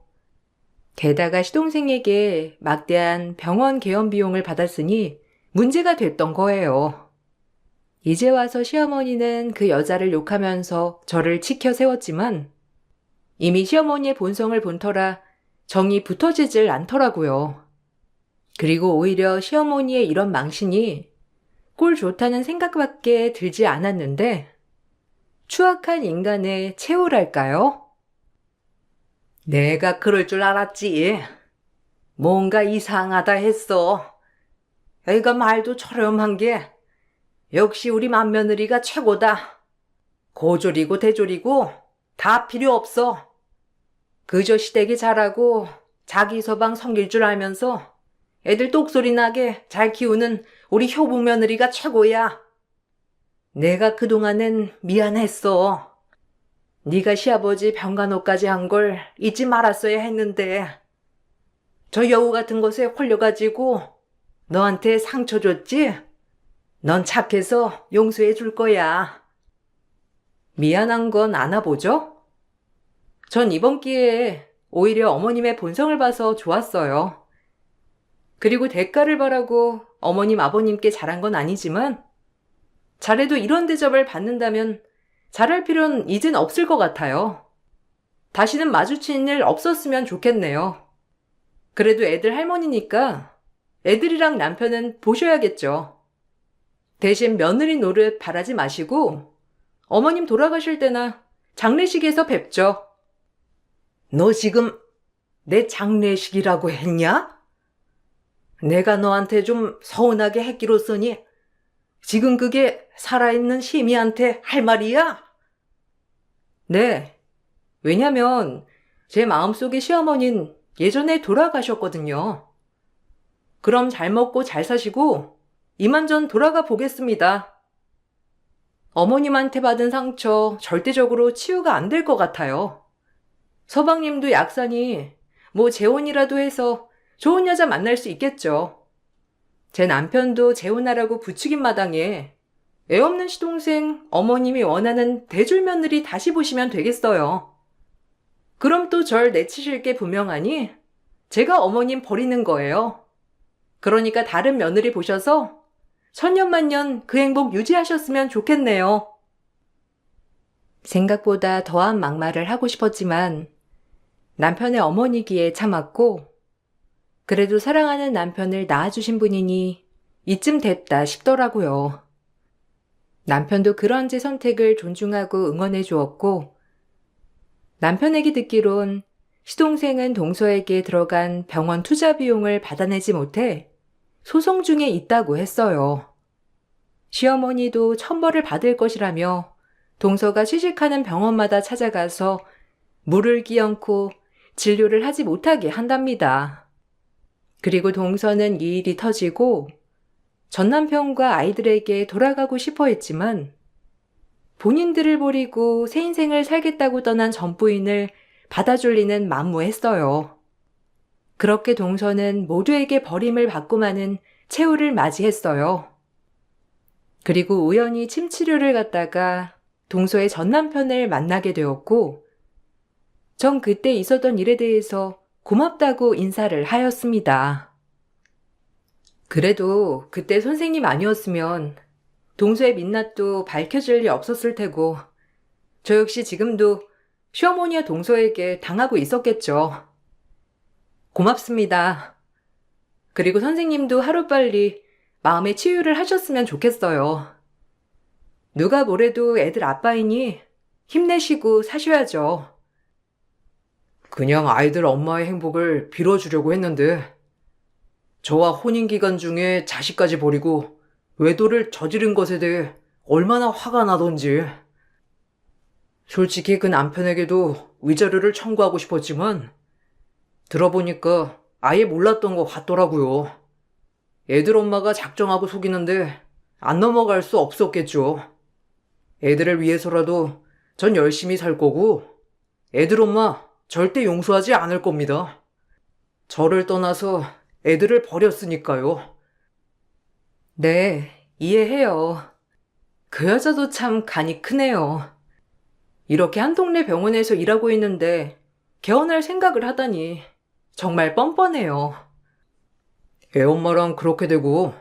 게다가 시동생에게 막대한 병원 개원 비용을 받았으니 문제가 됐던 거예요. 이제 와서 시어머니는 그 여자를 욕하면서 저를 치켜 세웠지만 이미 시어머니의 본성을 본 터라 정이 붙어지질 않더라고요. 그리고 오히려 시어머니의 이런 망신이 꼴 좋다는 생각밖에 들지 않았는데 추악한 인간의 최후랄까요? 내가 그럴 줄 알았지. 뭔가 이상하다 했어. 애가 말도 저렴한 게 역시 우리 맏며느리가 최고다. 고졸이고 대졸이고 다 필요 없어. 그저 시댁이 잘하고 자기 서방 섬길 줄 알면서 애들 똑소리 나게 잘 키우는 우리 효부 며느리가 최고야. 내가 그동안은 미안했어. 네가 시아버지 병간호까지 한 걸 잊지 말았어야 했는데 저 여우 같은 것에 홀려가지고 너한테 상처 줬지? 넌 착해서 용서해 줄 거야. 미안한 건 아나보죠? 전 이번 기회에 오히려 어머님의 본성을 봐서 좋았어요. 그리고 대가를 바라고 어머님 아버님께 잘한 건 아니지만 잘해도 이런 대접을 받는다면 잘할 필요는 이젠 없을 것 같아요. 다시는 마주치는 일 없었으면 좋겠네요. 그래도 애들 할머니니까 애들이랑 남편은 보셔야겠죠. 대신 며느리 노릇 바라지 마시고 어머님 돌아가실 때나 장례식에서 뵙죠. 너 지금 내 장례식이라고 했냐? 내가 너한테 좀 서운하게 했기로써니 지금 그게 살아있는 시미한테 할 말이야? 네. 왜냐면 제 마음속의 시어머니는 예전에 돌아가셨거든요. 그럼 잘 먹고 잘 사시고 이만 전 돌아가 보겠습니다. 어머님한테 받은 상처 절대적으로 치유가 안 될 것 같아요. 서방님도 약사니 뭐 재혼이라도 해서 좋은 여자 만날 수 있겠죠. 제 남편도 재혼하라고 부추긴 마당에 애 없는 시동생 어머님이 원하는 대졸 며느리 다시 보시면 되겠어요. 그럼 또 절 내치실 게 분명하니 제가 어머님 버리는 거예요. 그러니까 다른 며느리 보셔서 천년만년 그 행복 유지하셨으면 좋겠네요. 생각보다 더한 막말을 하고 싶었지만 남편의 어머니기에 참았고 그래도 사랑하는 남편을 낳아주신 분이니 이쯤 됐다 싶더라고요. 남편도 그런 제 선택을 존중하고 응원해 주었고 남편에게 듣기론 시동생은 동서에게 들어간 병원 투자 비용을 받아내지 못해 소송 중에 있다고 했어요. 시어머니도 천벌을 받을 것이라며 동서가 취직하는 병원마다 찾아가서 물을 끼얹고 진료를 하지 못하게 한답니다. 그리고 동서는 이 일이 터지고 전 남편과 아이들에게 돌아가고 싶어 했지만 본인들을 버리고 새 인생을 살겠다고 떠난 전부인을 받아줄리는 만무했어요. 그렇게 동서는 모두에게 버림을 받고 마는 최후를 맞이했어요. 그리고 우연히 침치료를 갔다가 동서의 전 남편을 만나게 되었고, 전 그때 있었던 일에 대해서 고맙다고 인사를 하였습니다. 그래도 그때 선생님 아니었으면 동서의 민낯도 밝혀질 리 없었을 테고, 저 역시 지금도 시어머니와 동서에게 당하고 있었겠죠. 고맙습니다. 그리고 선생님도 하루빨리 마음의 치유를 하셨으면 좋겠어요. 누가 뭐래도 애들 아빠이니 힘내시고 사셔야죠. 그냥 아이들 엄마의 행복을 빌어주려고 했는데, 저와 혼인기간 중에 자식까지 버리고 외도를 저지른 것에 대해 얼마나 화가 나던지. 솔직히 그 남편에게도 위자료를 청구하고 싶었지만, 들어보니까 아예 몰랐던 것 같더라고요. 애들 엄마가 작정하고 속이는데 안 넘어갈 수 없었겠죠. 애들을 위해서라도 전 열심히 살 거고, 애들 엄마 절대 용서하지 않을 겁니다. 저를 떠나서 애들을 버렸으니까요. 네, 이해해요. 그 여자도 참 간이 크네요. 이렇게 한 동네 병원에서 일하고 있는데 개원할 생각을 하다니 정말 뻔뻔해요. 애 엄마랑 그렇게 되고,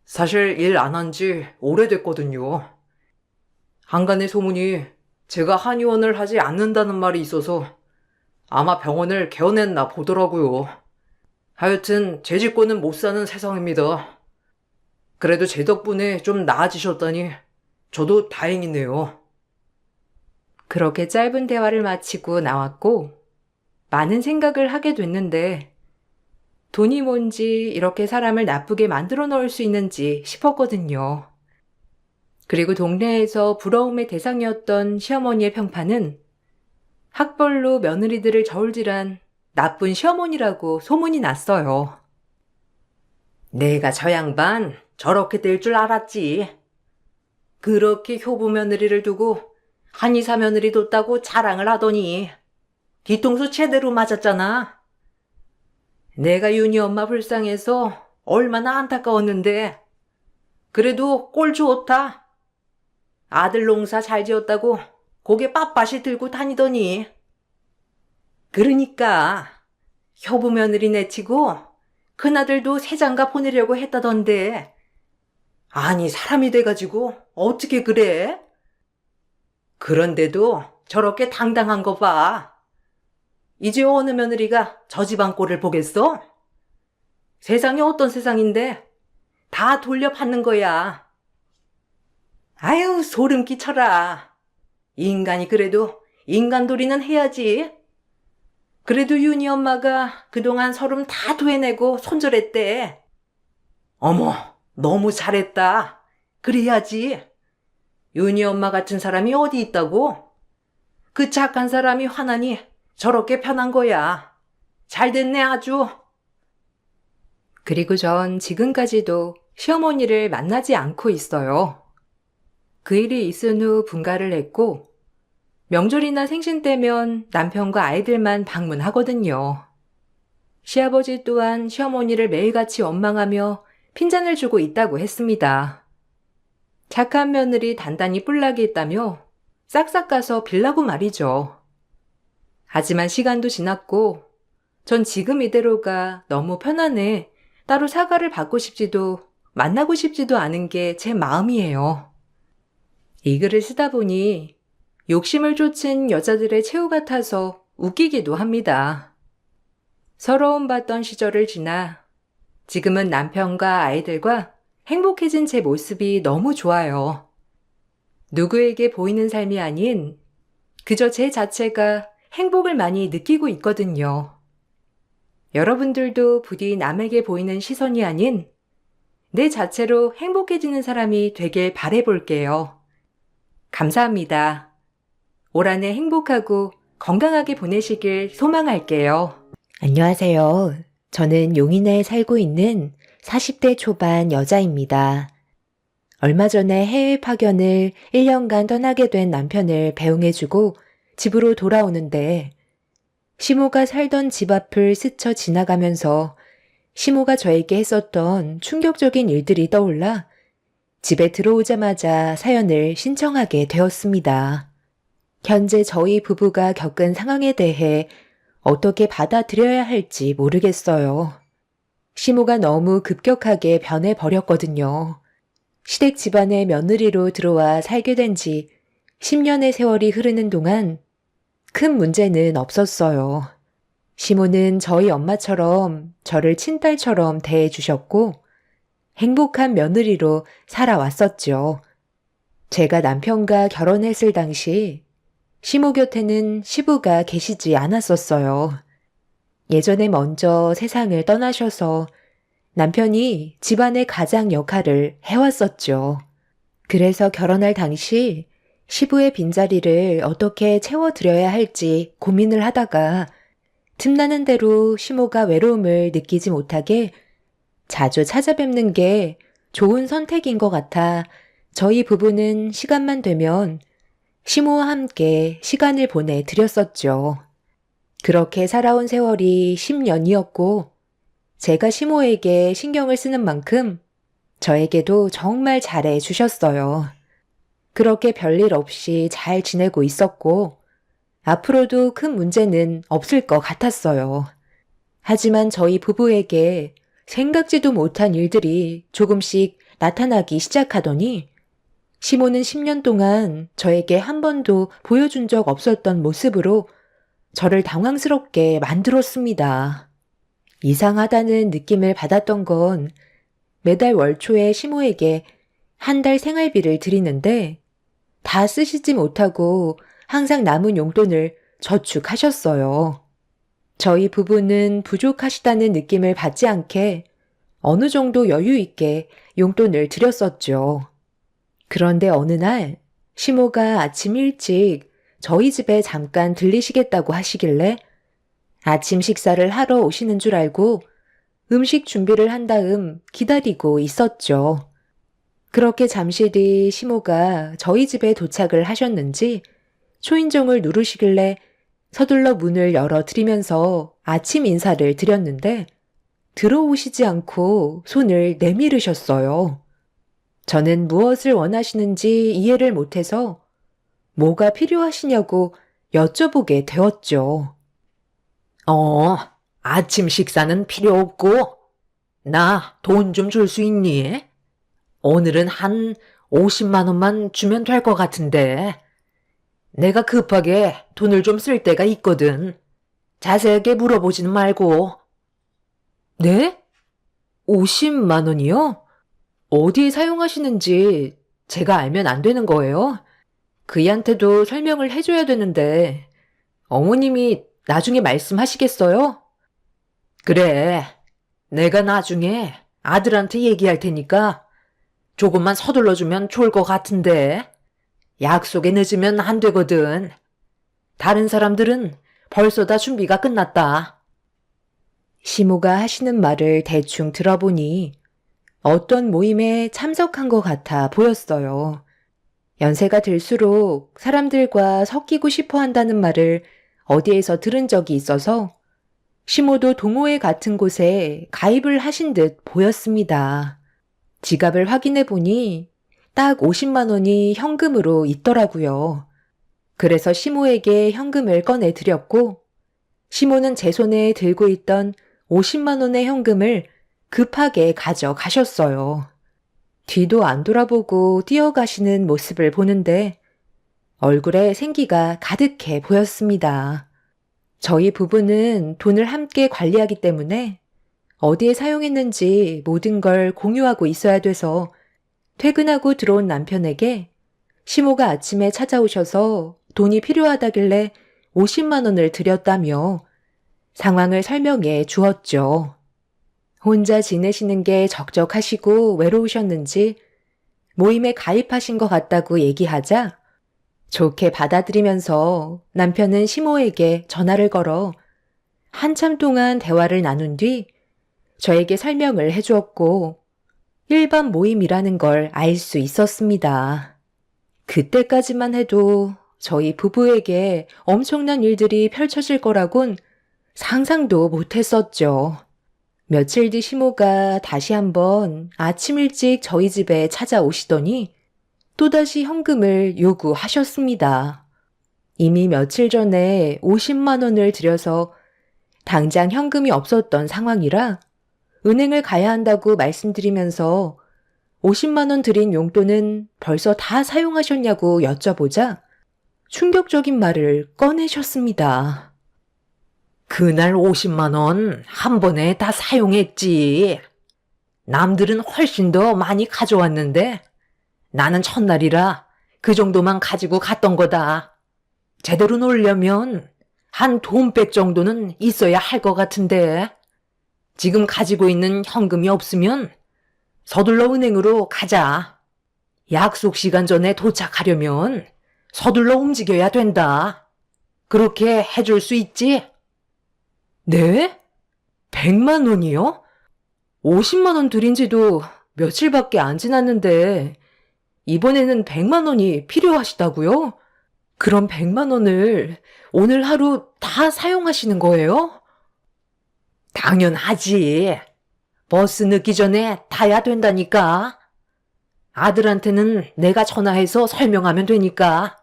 사실 일 안 한 지 오래됐거든요. 한간의 소문이 제가 한의원을 하지 않는다는 말이 있어서 아마 병원을 개원했나 보더라고요. 하여튼 제 짓고는 못 사는 세상입니다. 그래도 제 덕분에 좀 나아지셨다니 저도 다행이네요. 그렇게 짧은 대화를 마치고 나왔고 많은 생각을 하게 됐는데 돈이 뭔지 이렇게 사람을 나쁘게 만들어 놓을 수 있는지 싶었거든요. 그리고 동네에서 부러움의 대상이었던 시어머니의 평판은 학벌로 며느리들을 저울질한 나쁜 시어머니라고 소문이 났어요. 내가 저 양반 저렇게 될 줄 알았지. 그렇게 효부 며느리를 두고 한의사 며느리 뒀다고 자랑을 하더니 뒤통수 제대로 맞았잖아. 내가 윤희 엄마 불쌍해서 얼마나 안타까웠는데 그래도 꼴 좋다. 아들 농사 잘 지었다고 고개 빳빳이 들고 다니더니. 그러니까 효부 며느리 내치고 큰아들도 새장가 보내려고 했다던데. 아니 사람이 돼가지고 어떻게 그래? 그런데도 저렇게 당당한 거 봐. 이제 어느 며느리가 저 집안 꼴을 보겠어? 세상이 어떤 세상인데 다 돌려받는 거야. 아유 소름 끼쳐라. 인간이 그래도 인간돌이는 해야지. 그래도 윤희 엄마가 그동안 서름 다 토해내고 손절했대. 어머, 너무 잘했다. 그래야지. 윤희 엄마 같은 사람이 어디 있다고? 그 착한 사람이 화나니 저렇게 편한 거야. 잘 됐네 아주. 그리고 전 지금까지도 시어머니를 만나지 않고 있어요. 그 일이 있은 후 분가를 했고 명절이나 생신 때면 남편과 아이들만 방문하거든요. 시아버지 또한 시어머니를 매일같이 원망하며 핀잔을 주고 있다고 했습니다. 착한 며느리 단단히 뿔나게 했다며 싹싹 가서 빌라고 말이죠. 하지만 시간도 지났고 전 지금 이대로가 너무 편안해 따로 사과를 받고 싶지도 만나고 싶지도 않은 게 제 마음이에요. 이 글을 쓰다 보니 욕심을 쫓은 여자들의 최후 같아서 웃기기도 합니다. 서러움 받던 시절을 지나 지금은 남편과 아이들과 행복해진 제 모습이 너무 좋아요. 누구에게 보이는 삶이 아닌 그저 제 자체가 행복을 많이 느끼고 있거든요. 여러분들도 부디 남에게 보이는 시선이 아닌 내 자체로 행복해지는 사람이 되길 바라볼게요. 감사합니다. 올 한 해 행복하고 건강하게 보내시길 소망할게요. 안녕하세요. 저는 용인에 살고 있는 40대 초반 여자입니다. 얼마 전에 해외 파견을 1년간 떠나게 된 남편을 배웅해주고 집으로 돌아오는데 시모가 살던 집 앞을 스쳐 지나가면서 시모가 저에게 했었던 충격적인 일들이 떠올라 집에 들어오자마자 사연을 신청하게 되었습니다. 현재 저희 부부가 겪은 상황에 대해 어떻게 받아들여야 할지 모르겠어요. 시모가 너무 급격하게 변해버렸거든요. 시댁 집안의 며느리로 들어와 살게 된 지 10년의 세월이 흐르는 동안 큰 문제는 없었어요. 시모는 저희 엄마처럼 저를 친딸처럼 대해주셨고 행복한 며느리로 살아왔었죠. 제가 남편과 결혼했을 당시 시모 곁에는 시부가 계시지 않았었어요. 예전에 먼저 세상을 떠나셔서 남편이 집안의 가장 역할을 해왔었죠. 그래서 결혼할 당시 시부의 빈자리를 어떻게 채워드려야 할지 고민을 하다가 틈나는 대로 시모가 외로움을 느끼지 못하게 자주 찾아뵙는 게 좋은 선택인 것 같아 저희 부부는 시간만 되면 시모와 함께 시간을 보내드렸었죠. 그렇게 살아온 세월이 10년이었고 제가 시모에게 신경을 쓰는 만큼 저에게도 정말 잘해 주셨어요. 그렇게 별일 없이 잘 지내고 있었고 앞으로도 큰 문제는 없을 것 같았어요. 하지만 저희 부부에게 생각지도 못한 일들이 조금씩 나타나기 시작하더니 시모는 10년 동안 저에게 한 번도 보여준 적 없었던 모습으로 저를 당황스럽게 만들었습니다. 이상하다는 느낌을 받았던 건 매달 월초에 시모에게 한 달 생활비를 드리는데 다 쓰시지 못하고 항상 남은 용돈을 저축하셨어요. 저희 부부는 부족하시다는 느낌을 받지 않게 어느 정도 여유 있게 용돈을 드렸었죠. 그런데 어느 날 시모가 아침 일찍 저희 집에 잠깐 들리시겠다고 하시길래 아침 식사를 하러 오시는 줄 알고 음식 준비를 한 다음 기다리고 있었죠. 그렇게 잠시 뒤 시모가 저희 집에 도착을 하셨는지 초인종을 누르시길래 서둘러 문을 열어드리면서 아침 인사를 드렸는데 들어오시지 않고 손을 내밀으셨어요. 저는 무엇을 원하시는지 이해를 못해서 뭐가 필요하시냐고 여쭤보게 되었죠. 아침 식사는 필요 없고, 나 돈 좀 줄 수 있니? 오늘은 한 50만 원만 주면 될 것 같은데. 내가 급하게 돈을 좀 쓸 때가 있거든. 자세하게 물어보지는 말고. 네? 50만 원이요? 어디에 사용하시는지 제가 알면 안 되는 거예요? 그이한테도 설명을 해줘야 되는데 어머님이 나중에 말씀하시겠어요? 그래, 내가 나중에 아들한테 얘기할 테니까 조금만 서둘러주면 좋을 것 같은데. 약속에 늦으면 안 되거든. 다른 사람들은 벌써 다 준비가 끝났다. 시모가 하시는 말을 대충 들어보니 어떤 모임에 참석한 것 같아 보였어요. 연세가 들수록 사람들과 섞이고 싶어 한다는 말을 어디에서 들은 적이 있어서 시모도 동호회 같은 곳에 가입을 하신 듯 보였습니다. 지갑을 확인해 보니 딱 50만 원이 현금으로 있더라고요. 그래서 시모에게 현금을 꺼내 드렸고 시모는 제 손에 들고 있던 50만 원의 현금을 급하게 가져가셨어요. 뒤도 안 돌아보고 뛰어가시는 모습을 보는데 얼굴에 생기가 가득해 보였습니다. 저희 부부는 돈을 함께 관리하기 때문에 어디에 사용했는지 모든 걸 공유하고 있어야 돼서 퇴근하고 들어온 남편에게 시모가 아침에 찾아오셔서 돈이 필요하다길래 50만 원을 드렸다며 상황을 설명해 주었죠. 혼자 지내시는 게 적적하시고 외로우셨는지 모임에 가입하신 것 같다고 얘기하자 좋게 받아들이면서 남편은 시모에게 전화를 걸어 한참 동안 대화를 나눈 뒤 저에게 설명을 해주었고 일반 모임이라는 걸 알 수 있었습니다. 그때까지만 해도 저희 부부에게 엄청난 일들이 펼쳐질 거라곤 상상도 못했었죠. 며칠 뒤 시모가 다시 한번 아침 일찍 저희 집에 찾아오시더니 또다시 현금을 요구하셨습니다. 이미 며칠 전에 50만 원을 들여서 당장 현금이 없었던 상황이라 은행을 가야 한다고 말씀드리면서 50만 원 드린 용돈은 벌써 다 사용하셨냐고 여쭤보자 충격적인 말을 꺼내셨습니다. 그날 50만 원 한 번에 다 사용했지. 남들은 훨씬 더 많이 가져왔는데 나는 첫날이라 그 정도만 가지고 갔던 거다. 제대로 놀려면 한 돈백 정도는 있어야 할 것 같은데 지금 가지고 있는 현금이 없으면 서둘러 은행으로 가자. 약속 시간 전에 도착하려면 서둘러 움직여야 된다. 그렇게 해줄 수 있지? 네? 100만 원이요? 50만 원 드린 지도 며칠밖에 안 지났는데 이번에는 100만 원이 필요하시다고요? 그럼 100만 원을 오늘 하루 다 사용하시는 거예요? 당연하지. 버스 늦기 전에 타야 된다니까. 아들한테는 내가 전화해서 설명하면 되니까.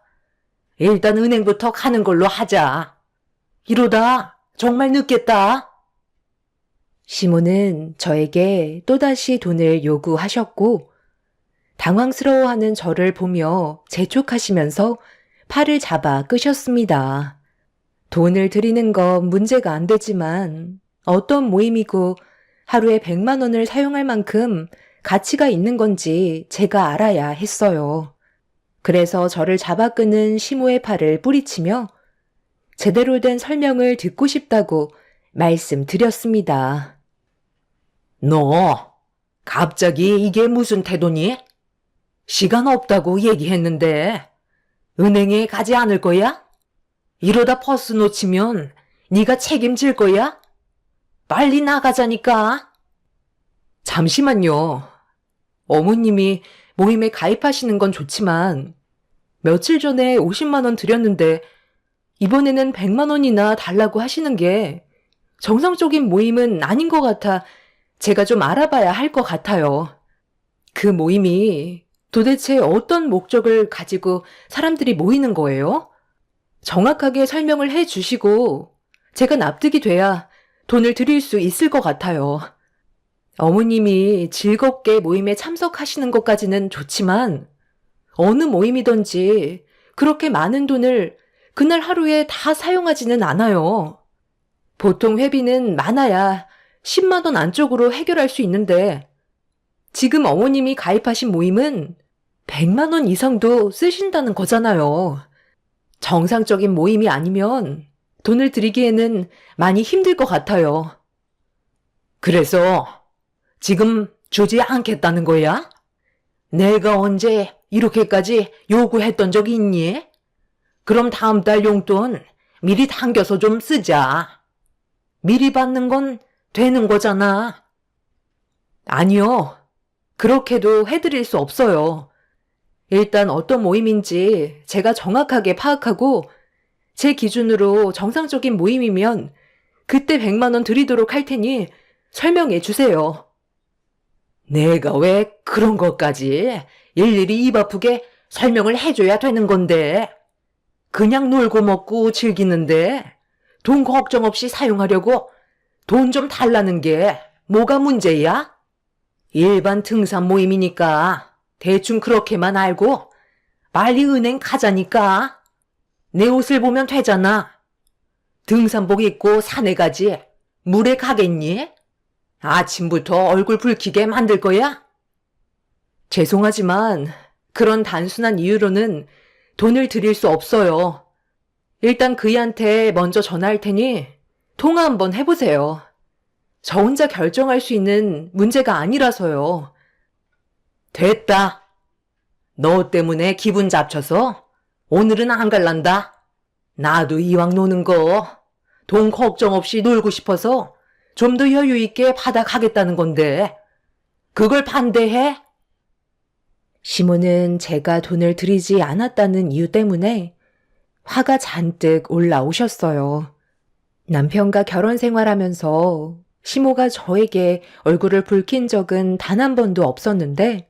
일단 은행부터 가는 걸로 하자. 이러다 정말 늦겠다. 시모는 저에게 또다시 돈을 요구하셨고 당황스러워하는 저를 보며 재촉하시면서 팔을 잡아 끄셨습니다. 돈을 드리는 건 문제가 안 되지만 어떤 모임이고 하루에 100만 원을 사용할 만큼 가치가 있는 건지 제가 알아야 했어요. 그래서 저를 잡아 끄는 시모의 팔을 뿌리치며 제대로 된 설명을 듣고 싶다고 말씀드렸습니다. 너, 갑자기 이게 무슨 태도니? 시간 없다고 얘기했는데 은행에 가지 않을 거야? 이러다 버스 놓치면 네가 책임질 거야? 빨리 나가자니까. 잠시만요. 어머님이 모임에 가입하시는 건 좋지만 며칠 전에 50만 원 드렸는데 이번에는 100만 원이나 달라고 하시는 게 정상적인 모임은 아닌 것 같아 제가 좀 알아봐야 할 것 같아요. 그 모임이 도대체 어떤 목적을 가지고 사람들이 모이는 거예요? 정확하게 설명을 해 주시고 제가 납득이 돼야 돈을 드릴 수 있을 것 같아요. 어머님이 즐겁게 모임에 참석하시는 것까지는 좋지만 어느 모임이든지 그렇게 많은 돈을 그날 하루에 다 사용하지는 않아요. 보통 회비는 많아야 10만 원 안쪽으로 해결할 수 있는데 지금 어머님이 가입하신 모임은 100만 원 이상도 쓰신다는 거잖아요. 정상적인 모임이 아니면 돈을 드리기에는 많이 힘들 것 같아요. 그래서 지금 주지 않겠다는 거야? 내가 언제 이렇게까지 요구했던 적이 있니? 그럼 다음 달 용돈 미리 당겨서 좀 쓰자. 미리 받는 건 되는 거잖아. 아니요. 그렇게도 해드릴 수 없어요. 일단 어떤 모임인지 제가 정확하게 파악하고 제 기준으로 정상적인 모임이면 그때 100만 원 드리도록 할 테니 설명해 주세요. 내가 왜 그런 것까지 일일이 입 아프게 설명을 해줘야 되는 건데. 그냥 놀고 먹고 즐기는데 돈 걱정 없이 사용하려고 돈 좀 달라는 게 뭐가 문제야? 일반 등산 모임이니까 대충 그렇게만 알고 빨리 은행 가자니까. 내 옷을 보면 되잖아. 등산복 입고 산에 가지 물에 가겠니? 아침부터 얼굴 붉히게 만들 거야? 죄송하지만 그런 단순한 이유로는 돈을 드릴 수 없어요. 일단 그이한테 먼저 전화할 테니 통화 한번 해보세요. 저 혼자 결정할 수 있는 문제가 아니라서요. 됐다. 너 때문에 기분 잡쳐서 오늘은 안 갈란다. 나도 이왕 노는 거 돈 걱정 없이 놀고 싶어서 좀 더 여유 있게 받아가겠다는 건데 그걸 반대해? 시모는 제가 돈을 드리지 않았다는 이유 때문에 화가 잔뜩 올라오셨어요. 남편과 결혼 생활하면서 시모가 저에게 얼굴을 붉힌 적은 단 한 번도 없었는데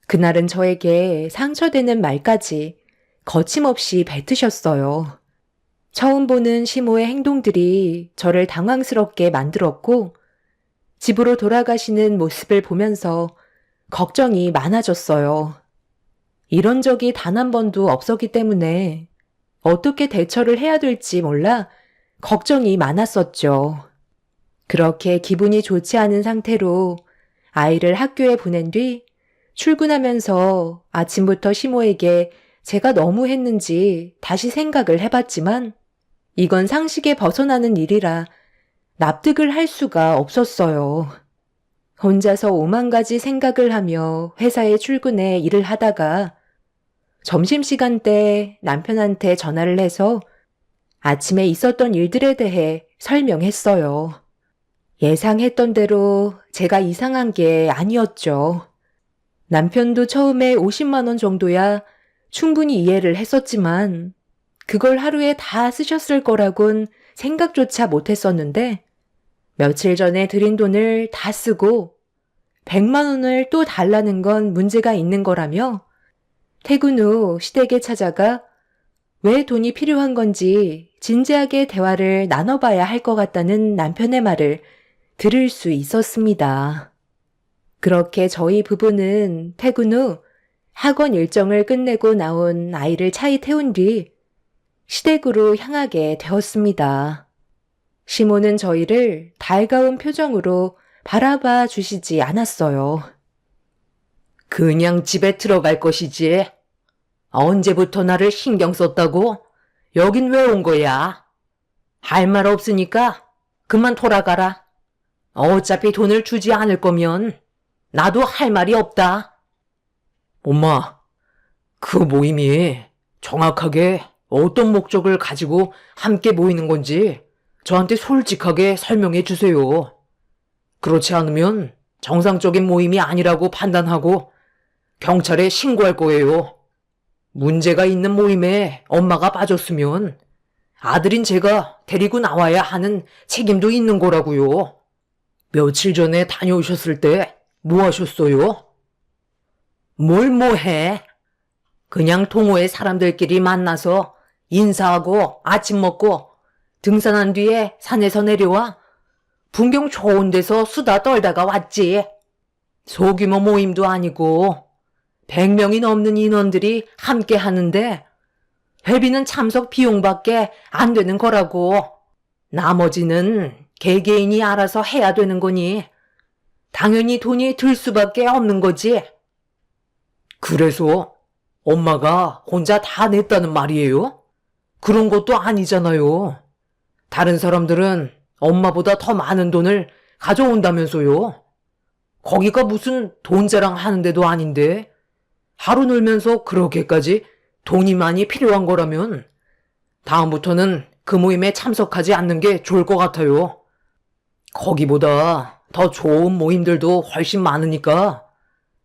그날은 저에게 상처되는 말까지 거침없이 뱉으셨어요. 처음 보는 시모의 행동들이 저를 당황스럽게 만들었고 집으로 돌아가시는 모습을 보면서 걱정이 많아졌어요. 이런 적이 단 한 번도 없었기 때문에 어떻게 대처를 해야 될지 몰라 걱정이 많았었죠. 그렇게 기분이 좋지 않은 상태로 아이를 학교에 보낸 뒤 출근하면서 아침부터 시모에게 제가 너무 했는지 다시 생각을 해봤지만 이건 상식에 벗어나는 일이라 납득을 할 수가 없었어요. 혼자서 오만 가지 생각을 하며 회사에 출근해 일을 하다가 점심시간 때 남편한테 전화를 해서 아침에 있었던 일들에 대해 설명했어요. 예상했던 대로 제가 이상한 게 아니었죠. 남편도 처음에 50만 원 정도야 충분히 이해를 했었지만 그걸 하루에 다 쓰셨을 거라곤 생각조차 못했었는데 며칠 전에 드린 돈을 다 쓰고 100만 원을 또 달라는 건 문제가 있는 거라며 퇴근 후 시댁에 찾아가 왜 돈이 필요한 건지 진지하게 대화를 나눠봐야 할 것 같다는 남편의 말을 들을 수 있었습니다. 그렇게 저희 부부는 퇴근 후 학원 일정을 끝내고 나온 아이를 차에 태운 뒤 시댁으로 향하게 되었습니다. 시모는 저희를 달가운 표정으로 바라봐 주시지 않았어요. 그냥 집에 들어갈 것이지. 언제부터 나를 신경 썼다고? 여긴 왜 온 거야? 할 말 없으니까 그만 돌아가라. 어차피 돈을 주지 않을 거면 나도 할 말이 없다. 엄마, 그 모임이 정확하게 어떤 목적을 가지고 함께 모이는 건지 저한테 솔직하게 설명해 주세요. 그렇지 않으면 정상적인 모임이 아니라고 판단하고 경찰에 신고할 거예요. 문제가 있는 모임에 엄마가 빠졌으면 아들인 제가 데리고 나와야 하는 책임도 있는 거라고요. 며칠 전에 다녀오셨을 때 뭐 하셨어요? 뭘 해? 그냥 동호회 사람들끼리 만나서 인사하고 아침 먹고 등산한 뒤에 산에서 내려와 풍경 좋은 데서 수다 떨다가 왔지. 소규모 모임도 아니고 100명이 넘는 인원들이 함께 하는데 회비는 참석 비용밖에 안 되는 거라고. 나머지는 개개인이 알아서 해야 되는 거니 당연히 돈이 들 수밖에 없는 거지. 그래서 엄마가 혼자 다 냈다는 말이에요? 그런 것도 아니잖아요. 다른 사람들은 엄마보다 더 많은 돈을 가져온다면서요. 거기가 무슨 돈 자랑하는 데도 아닌데 하루 놀면서 그렇게까지 돈이 많이 필요한 거라면 다음부터는 그 모임에 참석하지 않는 게 좋을 것 같아요. 거기보다 더 좋은 모임들도 훨씬 많으니까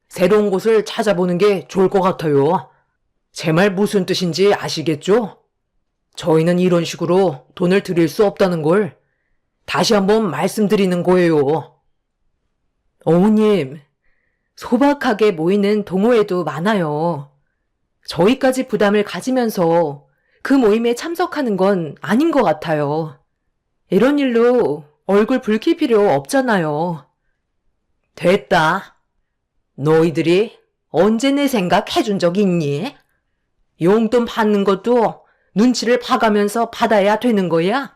새로운 곳을 찾아보는 게 좋을 것 같아요. 제 말 무슨 뜻인지 아시겠죠? 저희는 이런 식으로 돈을 드릴 수 없다는 걸 다시 한번 말씀드리는 거예요. 어머님, 소박하게 모이는 동호회도 많아요. 저희까지 부담을 가지면서 그 모임에 참석하는 건 아닌 것 같아요. 이런 일로 얼굴 붉힐 필요 없잖아요. 됐다. 너희들이 언제 내 생각 해준 적 있니? 용돈 받는 것도 눈치를 봐가면서 받아야 되는 거야?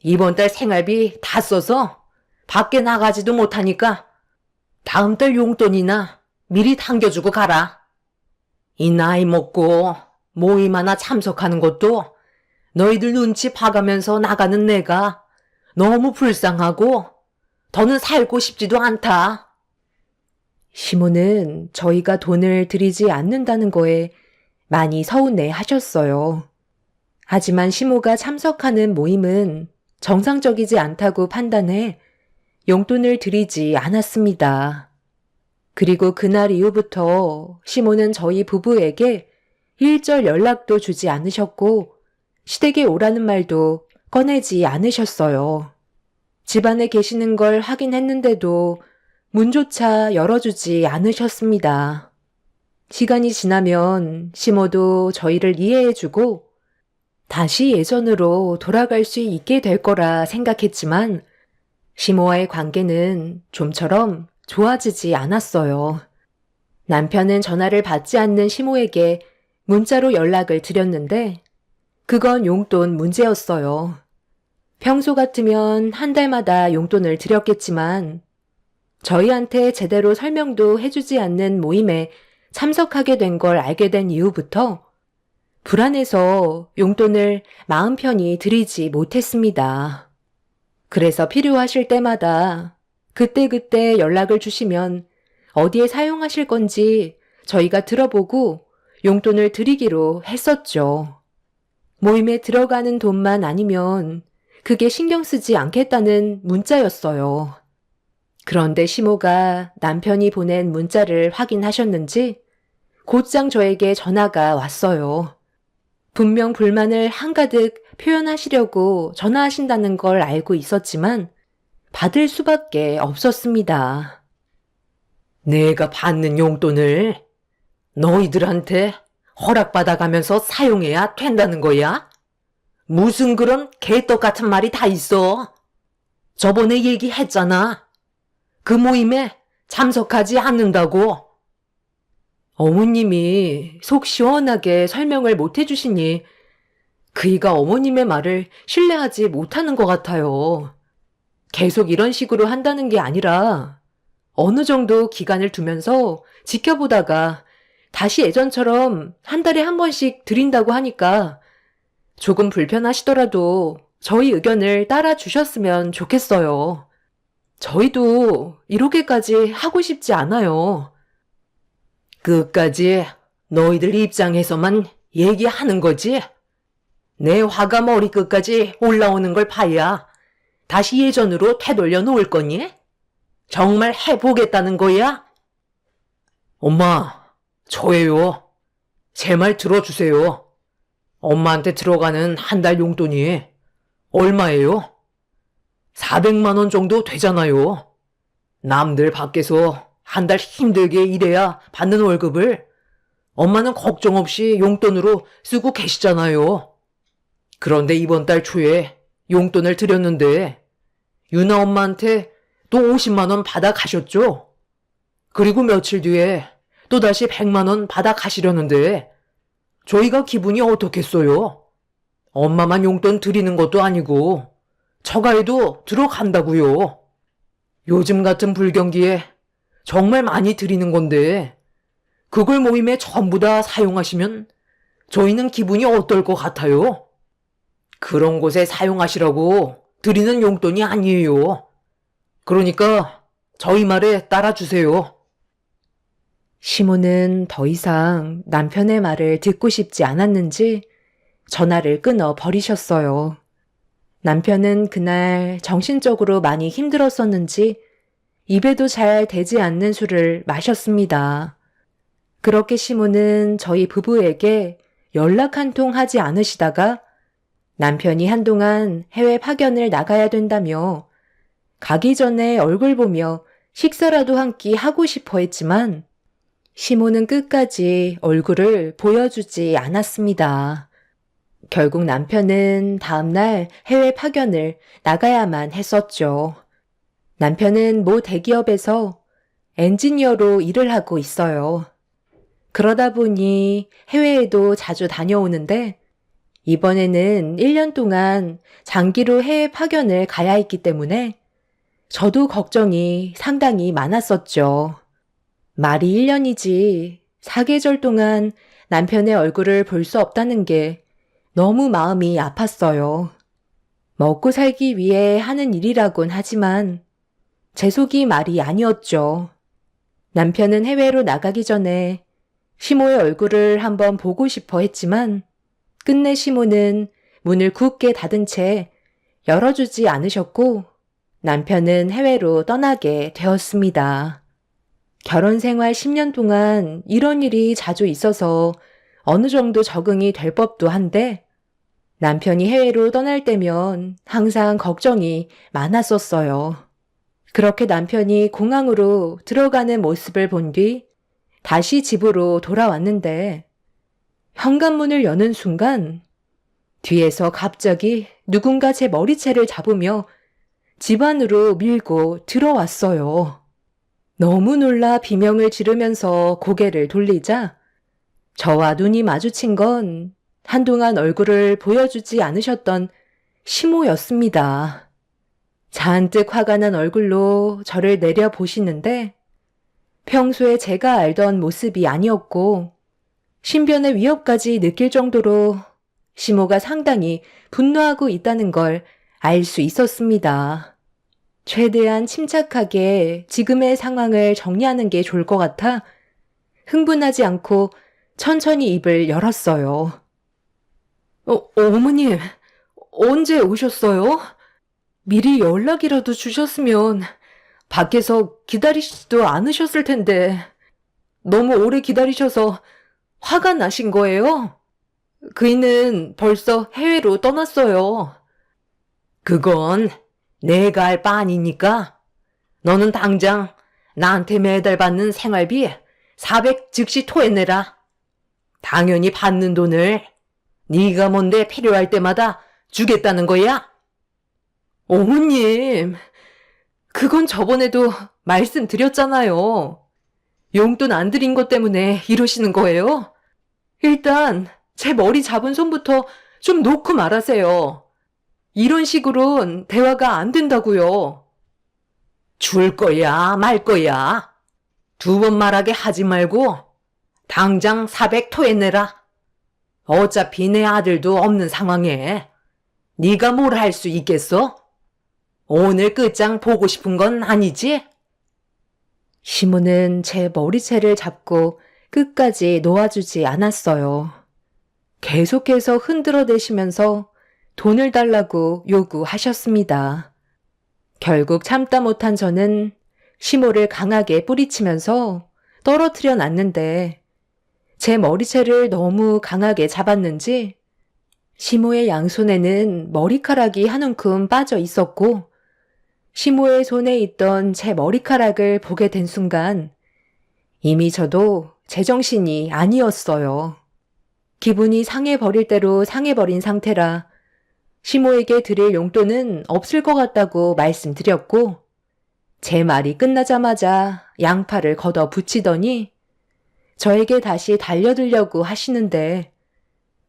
이번 달 생활비 다 써서 밖에 나가지도 못하니까 다음 달 용돈이나 미리 당겨주고 가라. 이 나이 먹고 모임 하나 참석하는 것도 너희들 눈치 봐가면서 나가는 내가 너무 불쌍하고 더는 살고 싶지도 않다. 시모는 저희가 돈을 드리지 않는다는 거에 많이 서운해 하셨어요. 하지만 시모가 참석하는 모임은 정상적이지 않다고 판단해 용돈을 드리지 않았습니다. 그리고 그날 이후부터 시모는 저희 부부에게 일절 연락도 주지 않으셨고 시댁에 오라는 말도 꺼내지 않으셨어요. 집안에 계시는 걸 확인했는데도 문조차 열어주지 않으셨습니다. 시간이 지나면 시모도 저희를 이해해주고 다시 예전으로 돌아갈 수 있게 될 거라 생각했지만 시모와의 관계는 좀처럼 좋아지지 않았어요. 남편은 전화를 받지 않는 시모에게 문자로 연락을 드렸는데 그건 용돈 문제였어요. 평소 같으면 한 달마다 용돈을 드렸겠지만 저희한테 제대로 설명도 해주지 않는 모임에 참석하게 된 걸 알게 된 이후부터 불안해서 용돈을 마음 편히 드리지 못했습니다. 그래서 필요하실 때마다 그때그때 연락을 주시면 어디에 사용하실 건지 저희가 들어보고 용돈을 드리기로 했었죠. 모임에 들어가는 돈만 아니면 그게 신경 쓰지 않겠다는 문자였어요. 그런데 시모가 남편이 보낸 문자를 확인하셨는지 곧장 저에게 전화가 왔어요. 분명 불만을 한가득 표현하시려고 전화하신다는 걸 알고 있었지만 받을 수밖에 없었습니다. 내가 받는 용돈을 너희들한테 허락받아가면서 사용해야 된다는 거야? 무슨 그런 개떡 같은 말이 다 있어? 저번에 얘기했잖아. 그 모임에 참석하지 않는다고. 어머님이 속 시원하게 설명을 못 해주시니 그이가 어머님의 말을 신뢰하지 못하는 것 같아요. 계속 이런 식으로 한다는 게 아니라 어느 정도 기간을 두면서 지켜보다가 다시 예전처럼 한 달에 한 번씩 드린다고 하니까 조금 불편하시더라도 저희 의견을 따라 주셨으면 좋겠어요. 저희도 이렇게까지 하고 싶지 않아요. 끝까지 너희들 입장에서만 얘기하는 거지? 내 화가 머리끝까지 올라오는 걸 봐야 다시 예전으로 되돌려 놓을 거니? 정말 해보겠다는 거야? 엄마, 저예요. 제 말 들어주세요. 엄마한테 들어가는 한 달 용돈이 얼마예요? 400만 원 정도 되잖아요. 남들 밖에서 한 달 힘들게 일해야 받는 월급을 엄마는 걱정 없이 용돈으로 쓰고 계시잖아요. 그런데 이번 달 초에 용돈을 드렸는데 유나 엄마한테 또 50만 원 받아 가셨죠? 그리고 며칠 뒤에 또다시 100만 원 받아 가시려는데 저희가 기분이 어떻겠어요? 엄마만 용돈 드리는 것도 아니고 처가에도 들어간다고요. 요즘 같은 불경기에 정말 많이 드리는 건데 그걸 모임에 전부 다 사용하시면 저희는 기분이 어떨 것 같아요? 그런 곳에 사용하시라고 드리는 용돈이 아니에요. 그러니까 저희 말에 따라주세요. 시모는 더 이상 남편의 말을 듣고 싶지 않았는지 전화를 끊어 버리셨어요. 남편은 그날 정신적으로 많이 힘들었었는지 입에도 잘 대지 않는 술을 마셨습니다. 그렇게 시모는 저희 부부에게 연락 한 통 하지 않으시다가 남편이 한동안 해외 파견을 나가야 된다며 가기 전에 얼굴 보며 식사라도 한 끼 하고 싶어 했지만 시모는 끝까지 얼굴을 보여주지 않았습니다. 결국 남편은 다음날 해외 파견을 나가야만 했었죠. 남편은 모 대기업에서 엔지니어로 일을 하고 있어요. 그러다 보니 해외에도 자주 다녀오는데 이번에는 1년 동안 장기로 해외 파견을 가야 했기 때문에 저도 걱정이 상당히 많았었죠. 말이 1년이지 4계절 동안 남편의 얼굴을 볼 수 없다는 게 너무 마음이 아팠어요. 먹고 살기 위해 하는 일이라곤 하지만 제 속이 말이 아니었죠. 남편은 해외로 나가기 전에 시모의 얼굴을 한번 보고 싶어 했지만 끝내 시모는 문을 굳게 닫은 채 열어주지 않으셨고 남편은 해외로 떠나게 되었습니다. 결혼 생활 10년 동안 이런 일이 자주 있어서 어느 정도 적응이 될 법도 한데 남편이 해외로 떠날 때면 항상 걱정이 많았었어요. 그렇게 남편이 공항으로 들어가는 모습을 본 뒤 다시 집으로 돌아왔는데 현관문을 여는 순간 뒤에서 갑자기 누군가 제 머리채를 잡으며 집 안으로 밀고 들어왔어요. 너무 놀라 비명을 지르면서 고개를 돌리자 저와 눈이 마주친 건 한동안 얼굴을 보여주지 않으셨던 시모였습니다. 잔뜩 화가 난 얼굴로 저를 내려보시는데 평소에 제가 알던 모습이 아니었고 신변의 위협까지 느낄 정도로 시모가 상당히 분노하고 있다는 걸 알 수 있었습니다. 최대한 침착하게 지금의 상황을 정리하는 게 좋을 것 같아 흥분하지 않고 천천히 입을 열었어요. 어머님, 언제 오셨어요? 미리 연락이라도 주셨으면 밖에서 기다리시지도 않으셨을 텐데 너무 오래 기다리셔서 화가 나신 거예요? 그이는 벌써 해외로 떠났어요. 그건 내가 할 바 아니니까 너는 당장 나한테 매달 받는 생활비 400 즉시 토해내라. 당연히 받는 돈을 네가 뭔데 필요할 때마다 주겠다는 거야? 어머님, 그건 저번에도 말씀드렸잖아요. 용돈 안 드린 것 때문에 이러시는 거예요? 일단 제 머리 잡은 손부터 좀 놓고 말하세요. 이런 식으론 대화가 안 된다고요. 줄 거야, 말 거야. 2번 말하게 하지 말고 당장 400 토해내라. 어차피 내 아들도 없는 상황에 네가 뭘 할 수 있겠어? 오늘 끝장 보고 싶은 건 아니지? 시모는 제 머리채를 잡고 끝까지 놓아주지 않았어요. 계속해서 흔들어대시면서 돈을 달라고 요구하셨습니다. 결국 참다 못한 저는 시모를 강하게 뿌리치면서 떨어뜨려 놨는데 제 머리채를 너무 강하게 잡았는지 시모의 양손에는 머리카락이 한 움큼 빠져 있었고 시모의 손에 있던 제 머리카락을 보게 된 순간 이미 저도 제정신이 아니었어요. 기분이 상해버릴 대로 상해버린 상태라 시모에게 드릴 용돈은 없을 것 같다고 말씀드렸고 제 말이 끝나자마자 양팔을 걷어 붙이더니 저에게 다시 달려들려고 하시는데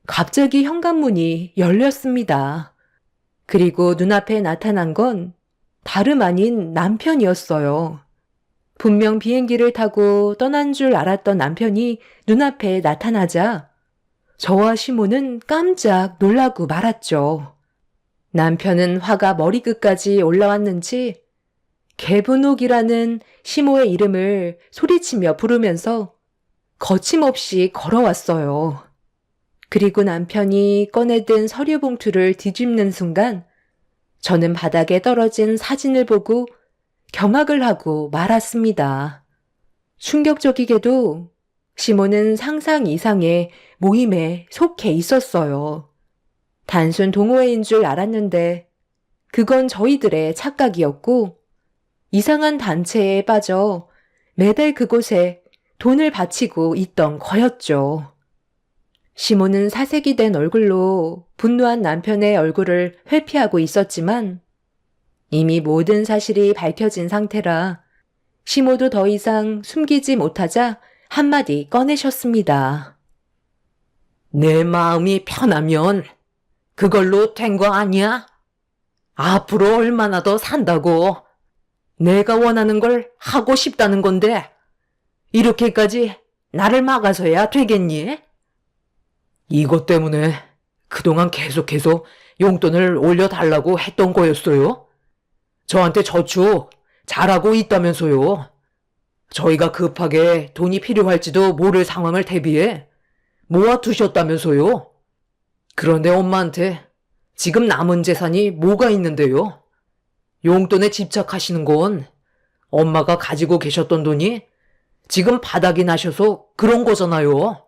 갑자기 현관문이 열렸습니다. 그리고 눈앞에 나타난 건 다름 아닌 남편이었어요. 분명 비행기를 타고 떠난 줄 알았던 남편이 눈앞에 나타나자 저와 시모는 깜짝 놀라고 말았죠. 남편은 화가 머리끝까지 올라왔는지 개분옥이라는 시모의 이름을 소리치며 부르면서 거침없이 걸어왔어요. 그리고 남편이 꺼내든 서류 봉투를 뒤집는 순간 저는 바닥에 떨어진 사진을 보고 경악을 하고 말았습니다. 충격적이게도 시모는 상상 이상의 모임에 속해 있었어요. 단순 동호회인 줄 알았는데 그건 저희들의 착각이었고 이상한 단체에 빠져 매달 그곳에 돈을 바치고 있던 거였죠. 시모는 사색이 된 얼굴로 분노한 남편의 얼굴을 회피하고 있었지만 이미 모든 사실이 밝혀진 상태라 시모도 더 이상 숨기지 못하자 한마디 꺼내셨습니다. 내 마음이 편하면 그걸로 된 거 아니야? 앞으로 얼마나 더 산다고? 내가 원하는 걸 하고 싶다는 건데 이렇게까지 나를 막아서야 되겠니? 이것 때문에 그동안 계속해서 용돈을 올려달라고 했던 거였어요? 저한테 저축 잘하고 있다면서요. 저희가 급하게 돈이 필요할지도 모를 상황을 대비해 모아두셨다면서요. 그런데 엄마한테 지금 남은 재산이 뭐가 있는데요? 용돈에 집착하시는 건 엄마가 가지고 계셨던 돈이 지금 바닥이 나셔서 그런 거잖아요.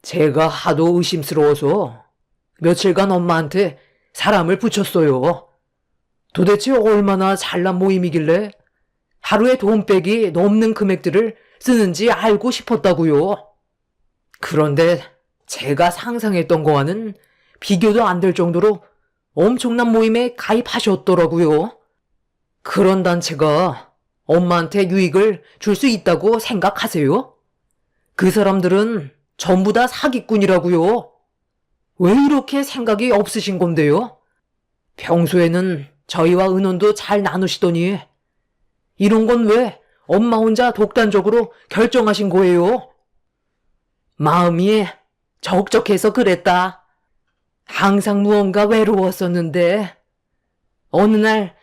제가 하도 의심스러워서 며칠간 엄마한테 사람을 붙였어요. 도대체 얼마나 잘난 모임이길래 하루에 돈백이 넘는 금액들을 쓰는지 알고 싶었다고요. 그런데 제가 상상했던 거와는 비교도 안 될 정도로 엄청난 모임에 가입하셨더라고요. 그런 단체가 엄마한테 유익을 줄 수 있다고 생각하세요? 그 사람들은 전부 다 사기꾼이라고요. 왜 이렇게 생각이 없으신 건데요? 평소에는 저희와 의논도 잘 나누시더니 이런 건 왜 엄마 혼자 독단적으로 결정하신 거예요? 마음이 적적해서 그랬다. 항상 무언가 외로웠었는데 어느 날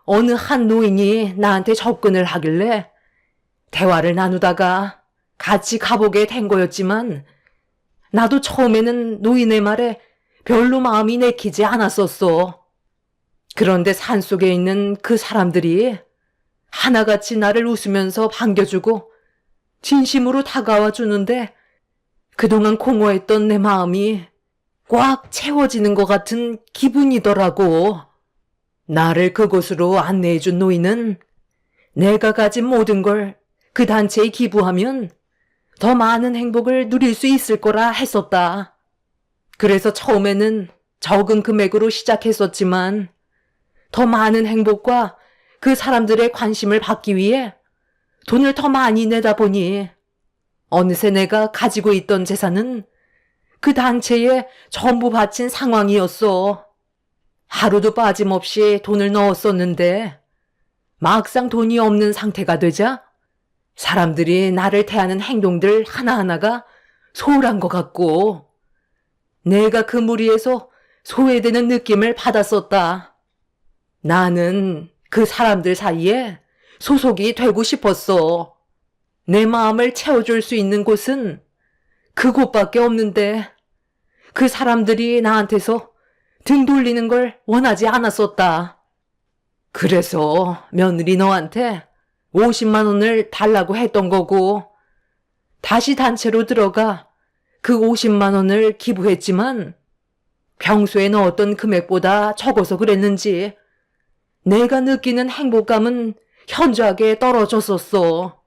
어느 한 노인이 나한테 접근을 하길래 대화를 나누다가 같이 가보게 된 거였지만 나도 처음에는 노인의 말에 별로 마음이 내키지 않았었어. 그런데 산속에 있는 그 사람들이 하나같이 나를 웃으면서 반겨주고 진심으로 다가와 주는데 그동안 공허했던 내 마음이 꽉 채워지는 것 같은 기분이더라고. 나를 그곳으로 안내해준 노인은 내가 가진 모든 걸 그 단체에 기부하면 더 많은 행복을 누릴 수 있을 거라 했었다. 그래서 처음에는 적은 금액으로 시작했었지만 더 많은 행복과 그 사람들의 관심을 받기 위해 돈을 더 많이 내다 보니 어느새 내가 가지고 있던 재산은 그 단체에 전부 바친 상황이었어. 하루도 빠짐없이 돈을 넣었었는데 막상 돈이 없는 상태가 되자 사람들이 나를 대하는 행동들 하나하나가 소홀한 것 같고 내가 그 무리에서 소외되는 느낌을 받았었다. 나는 그 사람들 사이에 소속이 되고 싶었어. 내 마음을 채워줄 수 있는 곳은 그곳밖에 없는데 그 사람들이 나한테서 등 돌리는 걸 원하지 않았었다. 그래서 며느리 너한테 50만 원을 달라고 했던 거고 다시 단체로 들어가 그 50만 원을 기부했지만 평소에 넣었던 금액보다 적어서 그랬는지 내가 느끼는 행복감은 현저하게 떨어졌었어.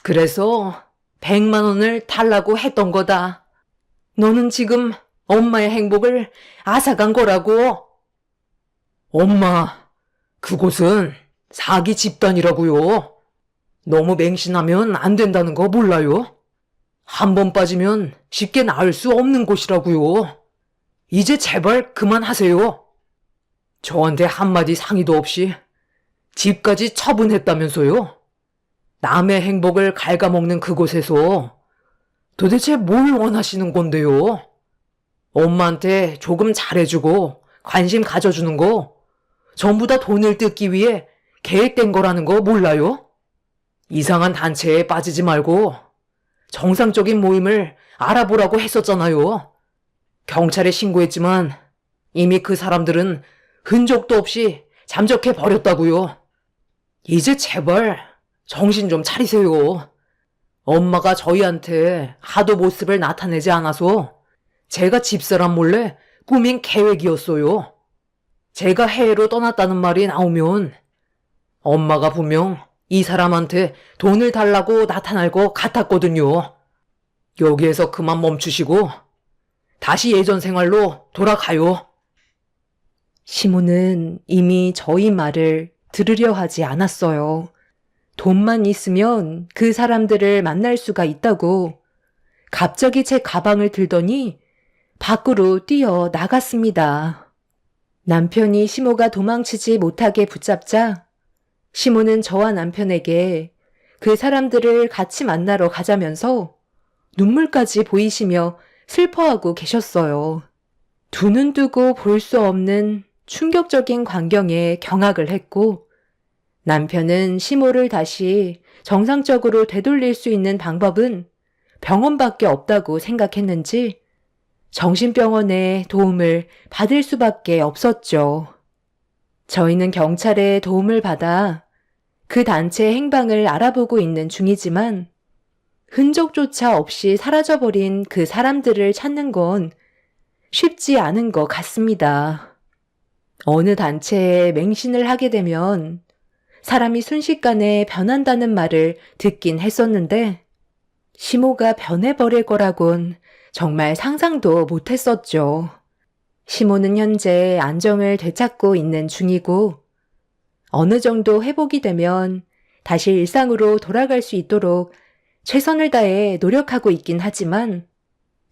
그래서 100만 원을 달라고 했던 거다. 너는 지금 엄마의 행복을 앗아간 거라고. 엄마, 그곳은 사기 집단이라고요. 너무 맹신하면 안 된다는 거 몰라요? 한 번 빠지면 쉽게 나을 수 없는 곳이라고요. 이제 제발 그만하세요. 저한테 한마디 상의도 없이 집까지 처분했다면서요? 남의 행복을 갉아먹는 그곳에서 도대체 뭘 원하시는 건데요? 엄마한테 조금 잘해주고 관심 가져주는 거 전부 다 돈을 뜯기 위해 계획된 거라는 거 몰라요? 이상한 단체에 빠지지 말고 정상적인 모임을 알아보라고 했었잖아요. 경찰에 신고했지만 이미 그 사람들은 흔적도 없이 잠적해 버렸다고요. 이제 제발 정신 좀 차리세요. 엄마가 저희한테 하도 모습을 나타내지 않아서 제가 집사람 몰래 꾸민 계획이었어요. 제가 해외로 떠났다는 말이 나오면 엄마가 분명 이 사람한테 돈을 달라고 나타날 것 같았거든요. 여기에서 그만 멈추시고 다시 예전 생활로 돌아가요. 시모는 이미 저희 말을 들으려 하지 않았어요. 돈만 있으면 그 사람들을 만날 수가 있다고 갑자기 제 가방을 들더니 밖으로 뛰어 나갔습니다. 남편이 시모가 도망치지 못하게 붙잡자 시모는 저와 남편에게 그 사람들을 같이 만나러 가자면서 눈물까지 보이시며 슬퍼하고 계셨어요. 두 눈 뜨고 볼 수 없는 충격적인 광경에 경악을 했고 남편은 시모를 다시 정상적으로 되돌릴 수 있는 방법은 병원밖에 없다고 생각했는지 정신병원의 도움을 받을 수밖에 없었죠. 저희는 경찰의 도움을 받아 그 단체의 행방을 알아보고 있는 중이지만 흔적조차 없이 사라져버린 그 사람들을 찾는 건 쉽지 않은 것 같습니다. 어느 단체에 맹신을 하게 되면 사람이 순식간에 변한다는 말을 듣긴 했었는데 시모가 변해버릴 거라곤 정말 상상도 못했었죠. 시모는 현재 안정을 되찾고 있는 중이고 어느 정도 회복이 되면 다시 일상으로 돌아갈 수 있도록 최선을 다해 노력하고 있긴 하지만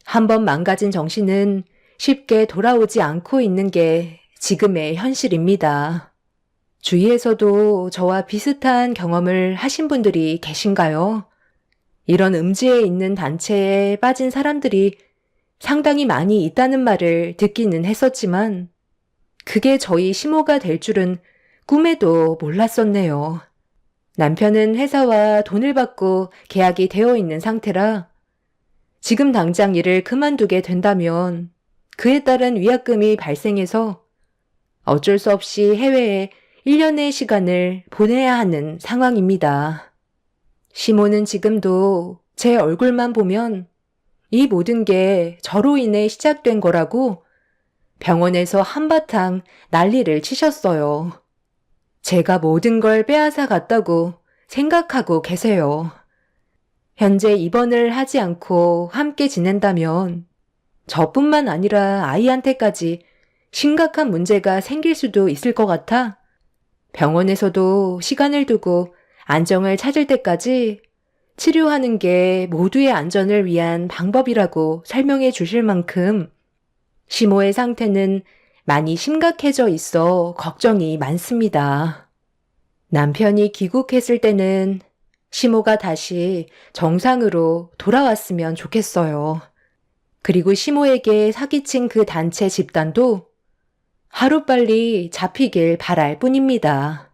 한번 망가진 정신은 쉽게 돌아오지 않고 있는 게 지금의 현실입니다. 주위에서도 저와 비슷한 경험을 하신 분들이 계신가요? 이런 음지에 있는 단체에 빠진 사람들이 상당히 많이 있다는 말을 듣기는 했었지만 그게 저희 시모가 될 줄은 꿈에도 몰랐었네요. 남편은 회사와 돈을 받고 계약이 되어 있는 상태라 지금 당장 일을 그만두게 된다면 그에 따른 위약금이 발생해서 어쩔 수 없이 해외에 1년의 시간을 보내야 하는 상황입니다. 시모는 지금도 제 얼굴만 보면 이 모든 게 저로 인해 시작된 거라고 병원에서 한바탕 난리를 치셨어요. 제가 모든 걸 빼앗아 갔다고 생각하고 계세요. 현재 입원을 하지 않고 함께 지낸다면 저뿐만 아니라 아이한테까지 심각한 문제가 생길 수도 있을 것 같아 병원에서도 시간을 두고 안정을 찾을 때까지 치료하는 게 모두의 안전을 위한 방법이라고 설명해 주실 만큼 시모의 상태는 많이 심각해져 있어 걱정이 많습니다. 남편이 귀국했을 때는 시모가 다시 정상으로 돌아왔으면 좋겠어요. 그리고 시모에게 사기친 그 단체 집단도 하루빨리 잡히길 바랄 뿐입니다.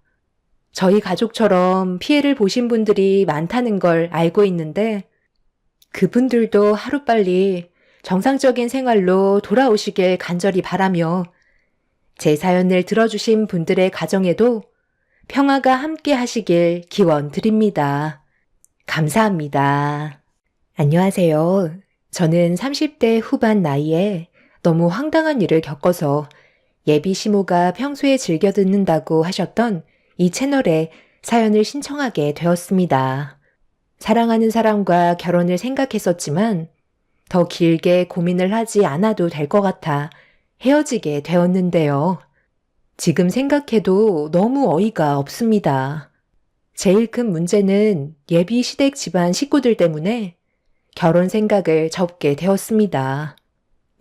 저희 가족처럼 피해를 보신 분들이 많다는 걸 알고 있는데 그분들도 하루빨리 정상적인 생활로 돌아오시길 간절히 바라며 제 사연을 들어주신 분들의 가정에도 평화가 함께 하시길 기원드립니다. 감사합니다. 안녕하세요. 저는 30대 후반 나이에 너무 황당한 일을 겪어서 예비 시모가 평소에 즐겨 듣는다고 하셨던 이 채널에 사연을 신청하게 되었습니다. 사랑하는 사람과 결혼을 생각했었지만 더 길게 고민을 하지 않아도 될 것 같아 헤어지게 되었는데요. 지금 생각해도 너무 어이가 없습니다. 제일 큰 문제는 예비 시댁 집안 식구들 때문에 결혼 생각을 접게 되었습니다.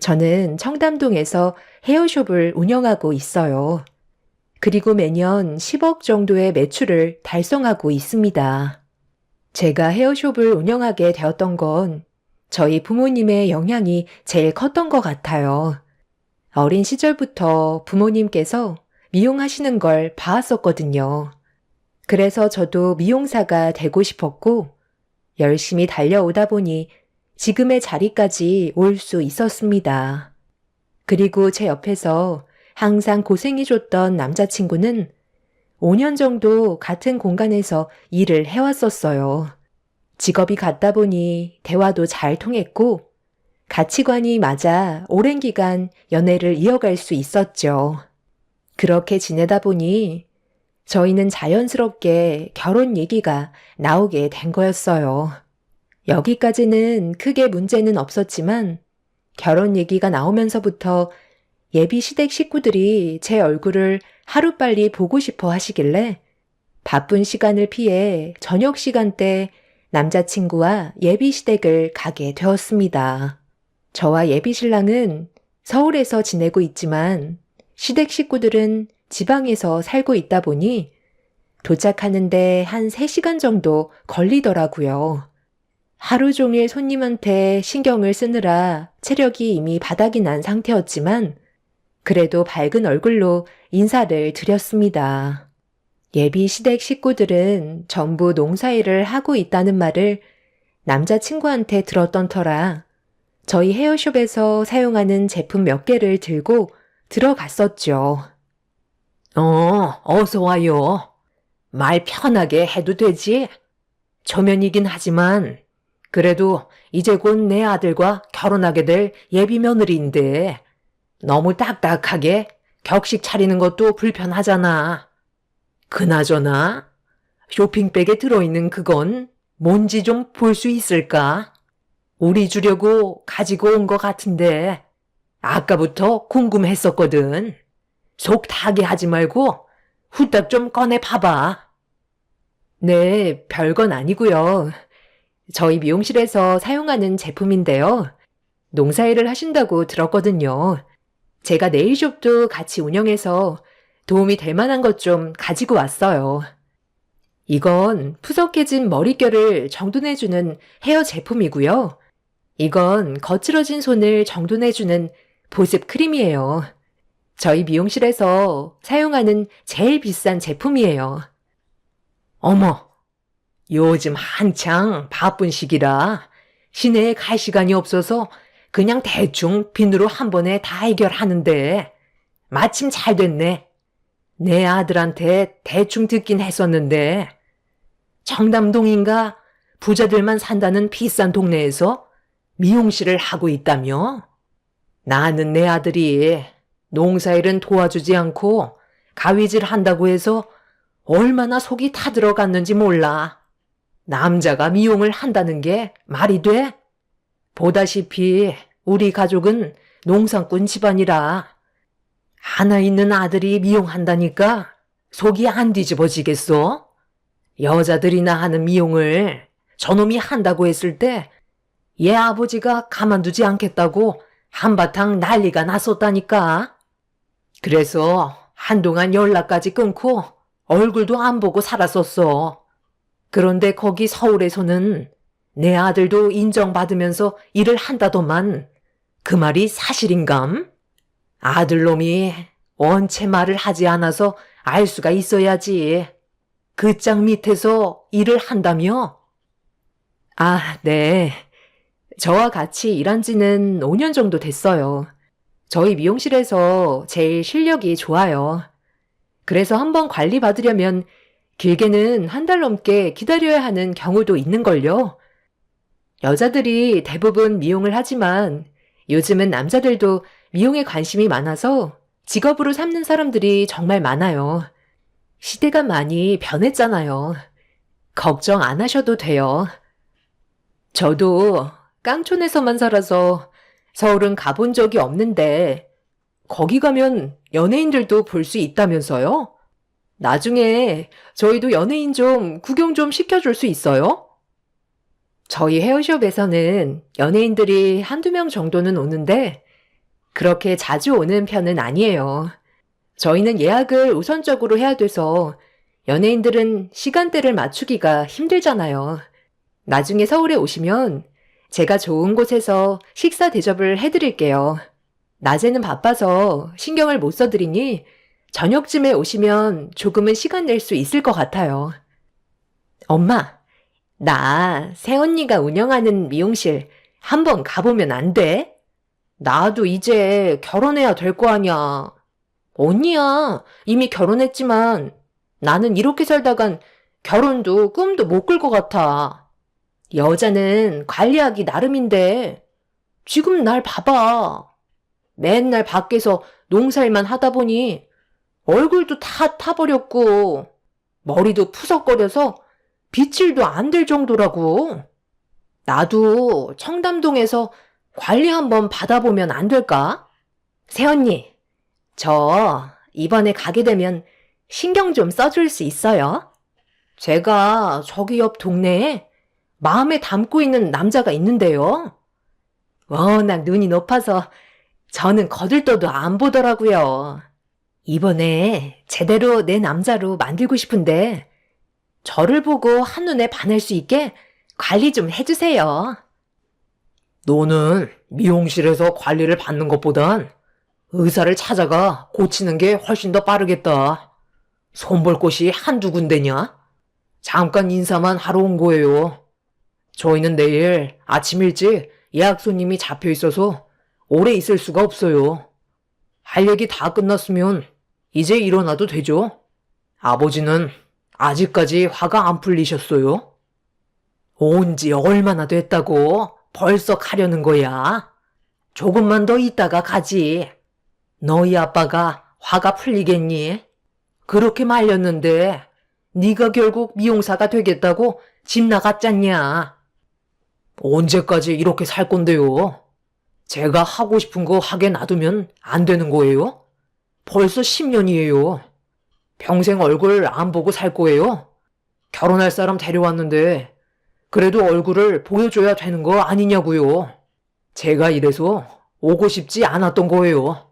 저는 청담동에서 헤어숍을 운영하고 있어요. 그리고 매년 10억 정도의 매출을 달성하고 있습니다. 제가 헤어숍을 운영하게 되었던 건 저희 부모님의 영향이 제일 컸던 것 같아요. 어린 시절부터 부모님께서 미용하시는 걸 봐왔었거든요. 그래서 저도 미용사가 되고 싶었고 열심히 달려오다 보니 지금의 자리까지 올 수 있었습니다. 그리고 제 옆에서 항상 고생해줬던 남자친구는 5년 정도 같은 공간에서 일을 해왔었어요. 직업이 같다 보니 대화도 잘 통했고 가치관이 맞아 오랜 기간 연애를 이어갈 수 있었죠. 그렇게 지내다 보니 저희는 자연스럽게 결혼 얘기가 나오게 된 거였어요. 여기까지는 크게 문제는 없었지만 결혼 얘기가 나오면서부터 예비 시댁 식구들이 제 얼굴을 하루빨리 보고 싶어 하시길래 바쁜 시간을 피해 저녁 시간대 남자친구와 예비 시댁을 가게 되었습니다. 저와 예비 신랑은 서울에서 지내고 있지만 시댁 식구들은 지방에서 살고 있다 보니 도착하는데 한 3시간 정도 걸리더라고요. 하루 종일 손님한테 신경을 쓰느라 체력이 이미 바닥이 난 상태였지만 그래도 밝은 얼굴로 인사를 드렸습니다. 예비 시댁 식구들은 전부 농사일을 하고 있다는 말을 남자친구한테 들었던 터라 저희 헤어숍에서 사용하는 제품 몇 개를 들고 들어갔었죠. 어서 와요. 말 편하게 해도 되지? 초면이긴 하지만 그래도 이제 곧 내 아들과 결혼하게 될 예비 며느리인데 너무 딱딱하게 격식 차리는 것도 불편하잖아. 그나저나 쇼핑백에 들어있는 그건 뭔지 좀 볼 수 있을까? 우리 주려고 가지고 온 것 같은데 아까부터 궁금했었거든. 속 타게 하지 말고 후딱 좀 꺼내 봐봐. 네, 별건 아니고요. 저희 미용실에서 사용하는 제품인데요. 농사일을 하신다고 들었거든요. 제가 네일숍도 같이 운영해서 도움이 될 만한 것 좀 가지고 왔어요. 이건 푸석해진 머릿결을 정돈해주는 헤어 제품이고요. 이건 거칠어진 손을 정돈해주는 보습 크림이에요. 저희 미용실에서 사용하는 제일 비싼 제품이에요. 어머, 요즘 한창 바쁜 시기라 시내에 갈 시간이 없어서 그냥 대충 비누로 한 번에 다 해결하는데 마침 잘 됐네. 내 아들한테 대충 듣긴 했었는데 청담동인가 부자들만 산다는 비싼 동네에서 미용실을 하고 있다며? 나는 내 아들이 농사일은 도와주지 않고 가위질 한다고 해서 얼마나 속이 타들어갔는지 몰라. 남자가 미용을 한다는 게 말이 돼? 보다시피 우리 가족은 농사꾼 집안이라 하나 있는 아들이 미용한다니까 속이 안 뒤집어지겠어? 여자들이나 하는 미용을 저놈이 한다고 했을 때 얘 아버지가 가만두지 않겠다고 한바탕 난리가 났었다니까. 그래서 한동안 연락까지 끊고 얼굴도 안 보고 살았었어. 그런데 거기 서울에서는 내 아들도 인정받으면서 일을 한다더만 그 말이 사실인감? 아들놈이 원체 말을 하지 않아서 알 수가 있어야지. 그 짝 밑에서 일을 한다며? 아, 네. 저와 같이 일한 지는 5년 정도 됐어요. 저희 미용실에서 제일 실력이 좋아요. 그래서 한번 관리받으려면 길게는 한 달 넘게 기다려야 하는 경우도 있는걸요. 여자들이 대부분 미용을 하지만 요즘은 남자들도 미용에 관심이 많아서 직업으로 삼는 사람들이 정말 많아요. 시대가 많이 변했잖아요. 걱정 안 하셔도 돼요. 저도 깡촌에서만 살아서 서울은 가본 적이 없는데 거기 가면 연예인들도 볼 수 있다면서요? 나중에 저희도 연예인 좀 구경 좀 시켜줄 수 있어요? 저희 헤어숍에서는 연예인들이 한두 명 정도는 오는데 그렇게 자주 오는 편은 아니에요. 저희는 예약을 우선적으로 해야 돼서 연예인들은 시간대를 맞추기가 힘들잖아요. 나중에 서울에 오시면 제가 좋은 곳에서 식사 대접을 해드릴게요. 낮에는 바빠서 신경을 못 써드리니 저녁쯤에 오시면 조금은 시간 낼 수 있을 것 같아요. 엄마, 나 새언니가 운영하는 미용실 한번 가보면 안 돼? 나도 이제 결혼해야 될 거 아니야. 언니야, 이미 결혼했지만 나는 이렇게 살다간 결혼도 꿈도 못 꿀 것 같아. 여자는 관리하기 나름인데 지금 날 봐봐. 맨날 밖에서 농사일만 하다 보니 얼굴도 다 타버렸고 머리도 푸석거려서 빗질도 안 될 정도라고. 나도 청담동에서 관리 한번 받아보면 안 될까? 새언니, 저 이번에 가게 되면 신경 좀 써줄 수 있어요? 제가 저기 옆 동네에 마음에 담고 있는 남자가 있는데요. 워낙 눈이 높아서 저는 거들떠도 안 보더라고요. 이번에 제대로 내 남자로 만들고 싶은데 저를 보고 한눈에 반할 수 있게 관리 좀 해주세요. 너는 미용실에서 관리를 받는 것보단 의사를 찾아가 고치는 게 훨씬 더 빠르겠다. 손볼 곳이 한두 군데냐? 잠깐 인사만 하러 온 거예요. 저희는 내일 아침 일찍 예약 손님이 잡혀 있어서 오래 있을 수가 없어요. 할 얘기 다 끝났으면 이제 일어나도 되죠? 아버지는 아직까지 화가 안 풀리셨어요? 온 지 얼마나 됐다고? 벌써 가려는 거야? 조금만 더 있다가 가지. 너희 아빠가 화가 풀리겠니? 그렇게 말렸는데 네가 결국 미용사가 되겠다고 집 나갔잖냐? 언제까지 이렇게 살 건데요? 제가 하고 싶은 거 하게 놔두면 안 되는 거예요? 벌써 10년이에요. 평생 얼굴 안 보고 살 거예요? 결혼할 사람 데려왔는데 그래도 얼굴을 보여줘야 되는 거 아니냐고요. 제가 이래서 오고 싶지 않았던 거예요.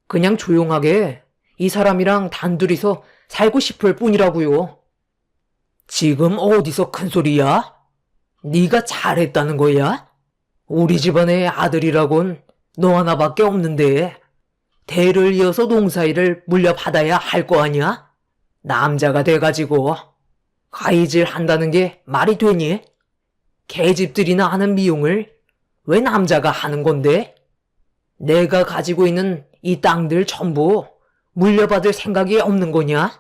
그냥 조용하게 이 사람이랑 단둘이서 살고 싶을 뿐이라고요. 지금 어디서 큰 소리야? 네가 잘했다는 거야? 우리 집안의 아들이라곤 너 하나밖에 없는데 대를 이어서 농사일을 물려받아야 할 거 아니야? 남자가 돼가지고 가이질 한다는 게 말이 되니? 계집들이나 하는 미용을 왜 남자가 하는 건데? 내가 가지고 있는 이 땅들 전부 물려받을 생각이 없는 거냐?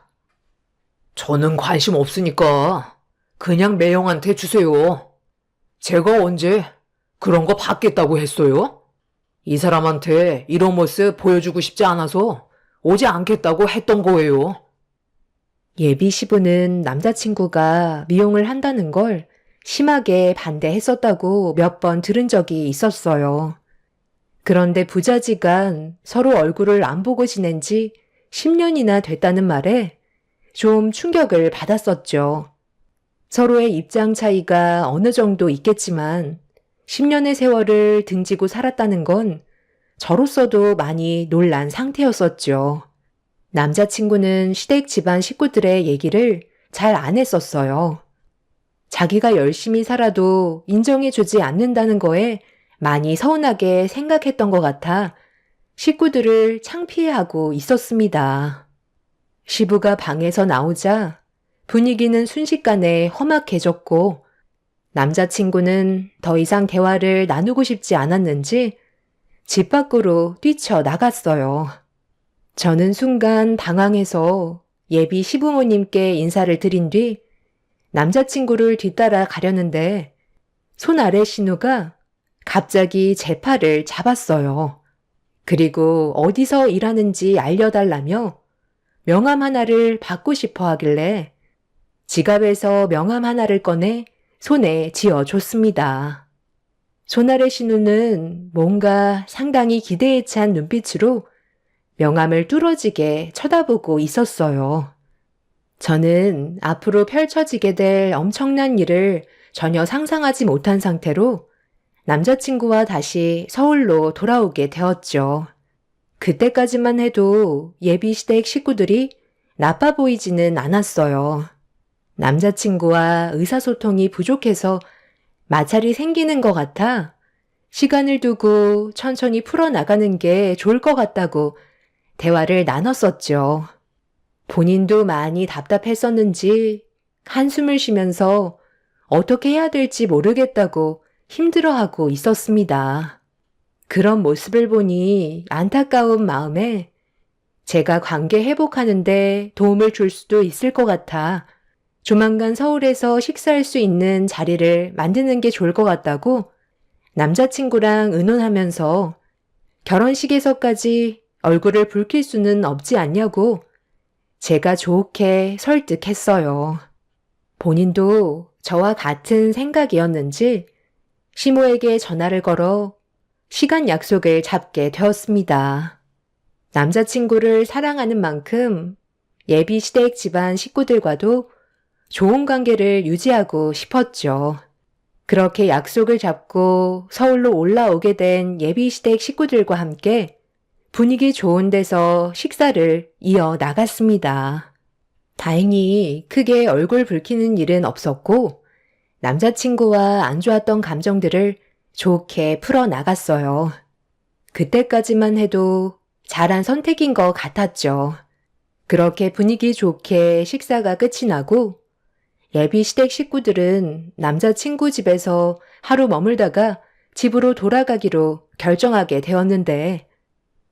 저는 관심 없으니까 그냥 매형한테 주세요. 제가 언제 그런 거 받겠다고 했어요? 이 사람한테 이런 모습 보여주고 싶지 않아서 오지 않겠다고 했던 거예요. 예비 시부는 남자친구가 미용을 한다는 걸 심하게 반대했었다고 몇 번 들은 적이 있었어요. 그런데 부자지간 서로 얼굴을 안 보고 지낸 지 10년이나 됐다는 말에 좀 충격을 받았었죠. 서로의 입장 차이가 어느 정도 있겠지만 10년의 세월을 등지고 살았다는 건 저로서도 많이 놀란 상태였었죠. 남자친구는 시댁 집안 식구들의 얘기를 잘 안 했었어요. 자기가 열심히 살아도 인정해주지 않는다는 거에 많이 서운하게 생각했던 것 같아 식구들을 창피해하고 있었습니다. 시부가 방에서 나오자 분위기는 순식간에 험악해졌고 남자친구는 더 이상 대화를 나누고 싶지 않았는지 집 밖으로 뛰쳐나갔어요. 저는 순간 당황해서 예비 시부모님께 인사를 드린 뒤 남자친구를 뒤따라 가려는데 손 아래 신우가 갑자기 제 팔을 잡았어요. 그리고 어디서 일하는지 알려달라며 명함 하나를 받고 싶어 하길래 지갑에서 명함 하나를 꺼내 손에 쥐어줬습니다. 손 아래 신우는 뭔가 상당히 기대에 찬 눈빛으로 명함을 뚫어지게 쳐다보고 있었어요. 저는 앞으로 펼쳐지게 될 엄청난 일을 전혀 상상하지 못한 상태로 남자친구와 다시 서울로 돌아오게 되었죠. 그때까지만 해도 예비 시댁 식구들이 나빠 보이지는 않았어요. 남자친구와 의사소통이 부족해서 마찰이 생기는 것 같아 시간을 두고 천천히 풀어나가는 게 좋을 것 같다고 대화를 나눴었죠. 본인도 많이 답답했었는지 한숨을 쉬면서 어떻게 해야 될지 모르겠다고 힘들어하고 있었습니다. 그런 모습을 보니 안타까운 마음에 제가 관계 회복하는데 도움을 줄 수도 있을 것 같아 조만간 서울에서 식사할 수 있는 자리를 만드는 게 좋을 것 같다고 남자친구랑 의논하면서 결혼식에서까지 얼굴을 붉힐 수는 없지 않냐고 제가 좋게 설득했어요. 본인도 저와 같은 생각이었는지 시모에게 전화를 걸어 시간 약속을 잡게 되었습니다. 남자친구를 사랑하는 만큼 예비 시댁 집안 식구들과도 좋은 관계를 유지하고 싶었죠. 그렇게 약속을 잡고 서울로 올라오게 된 예비 시댁 식구들과 함께 분위기 좋은 데서 식사를 이어나갔습니다. 다행히 크게 얼굴 붉히는 일은 없었고 남자친구와 안 좋았던 감정들을 좋게 풀어나갔어요. 그때까지만 해도 잘한 선택인 것 같았죠. 그렇게 분위기 좋게 식사가 끝이 나고 예비 시댁 식구들은 남자친구 집에서 하루 머물다가 집으로 돌아가기로 결정하게 되었는데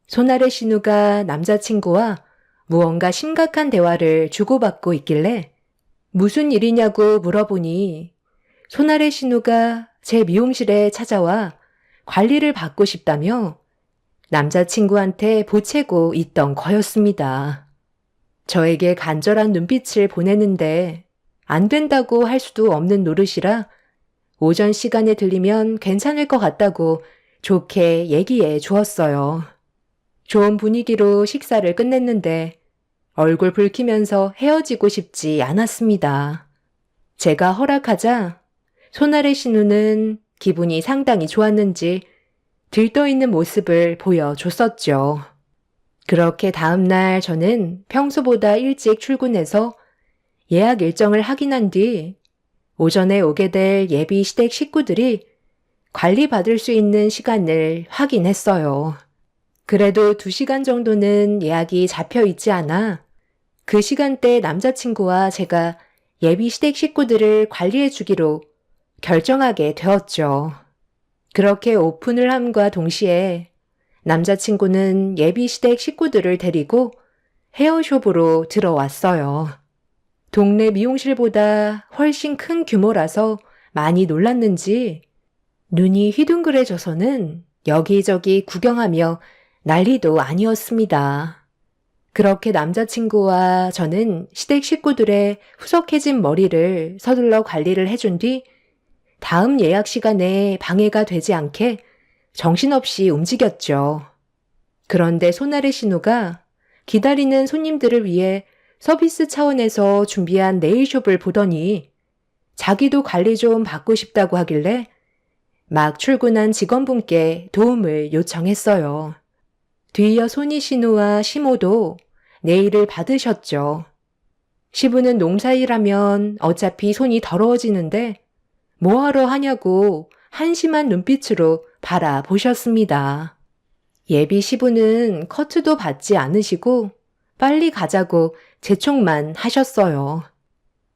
손아래 신우가 남자친구와 무언가 심각한 대화를 주고받고 있길래 무슨 일이냐고 물어보니 손아래 신우가 제 미용실에 찾아와 관리를 받고 싶다며 남자친구한테 보채고 있던 거였습니다. 저에게 간절한 눈빛을 보내는데 안 된다고 할 수도 없는 노릇이라 오전 시간에 들리면 괜찮을 것 같다고 좋게 얘기해 주었어요. 좋은 분위기로 식사를 끝냈는데 얼굴 붉히면서 헤어지고 싶지 않았습니다. 제가 허락하자 손아래 신우는 기분이 상당히 좋았는지 들떠있는 모습을 보여줬었죠. 그렇게 다음날 저는 평소보다 일찍 출근해서 예약 일정을 확인한 뒤 오전에 오게 될 예비 시댁 식구들이 관리받을 수 있는 시간을 확인했어요. 그래도 2시간 정도는 예약이 잡혀 있지 않아 그 시간대 남자친구와 제가 예비 시댁 식구들을 관리해 주기로 결정하게 되었죠. 그렇게 오픈을 함과 동시에 남자친구는 예비 시댁 식구들을 데리고 헤어숍으로 들어왔어요. 동네 미용실보다 훨씬 큰 규모라서 많이 놀랐는지 눈이 휘둥그레져서는 여기저기 구경하며 난리도 아니었습니다. 그렇게 남자친구와 저는 시댁 식구들의 후석해진 머리를 서둘러 관리를 해준 뒤 다음 예약 시간에 방해가 되지 않게 정신없이 움직였죠. 그런데 손아래 신우가 기다리는 손님들을 위해 서비스 차원에서 준비한 네일숍을 보더니 자기도 관리 좀 받고 싶다고 하길래 막 출근한 직원분께 도움을 요청했어요. 뒤이어 손이 신우와 시모도 네일을 받으셨죠. 시부는 농사일하면 어차피 손이 더러워지는데 뭐하러 하냐고 한심한 눈빛으로 바라보셨습니다. 예비 시부는 커트도 받지 않으시고 빨리 가자고 재촉만 하셨어요.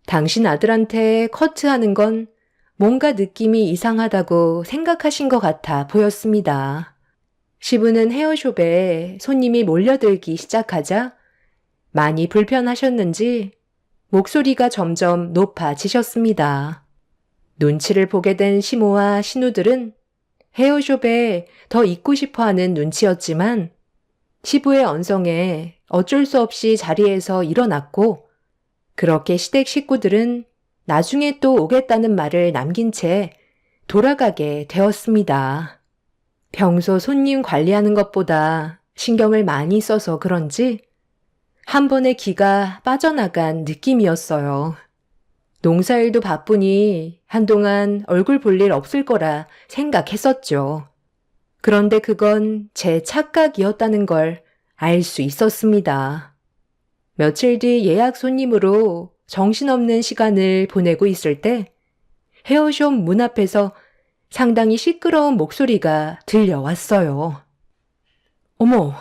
당신 아들한테 커트하는 건 뭔가 느낌이 이상하다고 생각하신 것 같아 보였습니다. 시부는 헤어숍에 손님이 몰려들기 시작하자 많이 불편하셨는지 목소리가 점점 높아지셨습니다. 눈치를 보게 된 시모와 신우들은 헤어숍에 더 있고 싶어하는 눈치였지만 시부의 언성에 어쩔 수 없이 자리에서 일어났고 그렇게 시댁 식구들은 나중에 또 오겠다는 말을 남긴 채 돌아가게 되었습니다. 평소 손님 관리하는 것보다 신경을 많이 써서 그런지 한 번에 기가 빠져나간 느낌이었어요. 농사일도 바쁘니 한동안 얼굴 볼 일 없을 거라 생각했었죠. 그런데 그건 제 착각이었다는 걸 알 수 있었습니다. 며칠 뒤 예약 손님으로 정신없는 시간을 보내고 있을 때 헤어숍 문 앞에서 상당히 시끄러운 목소리가 들려왔어요. 어머,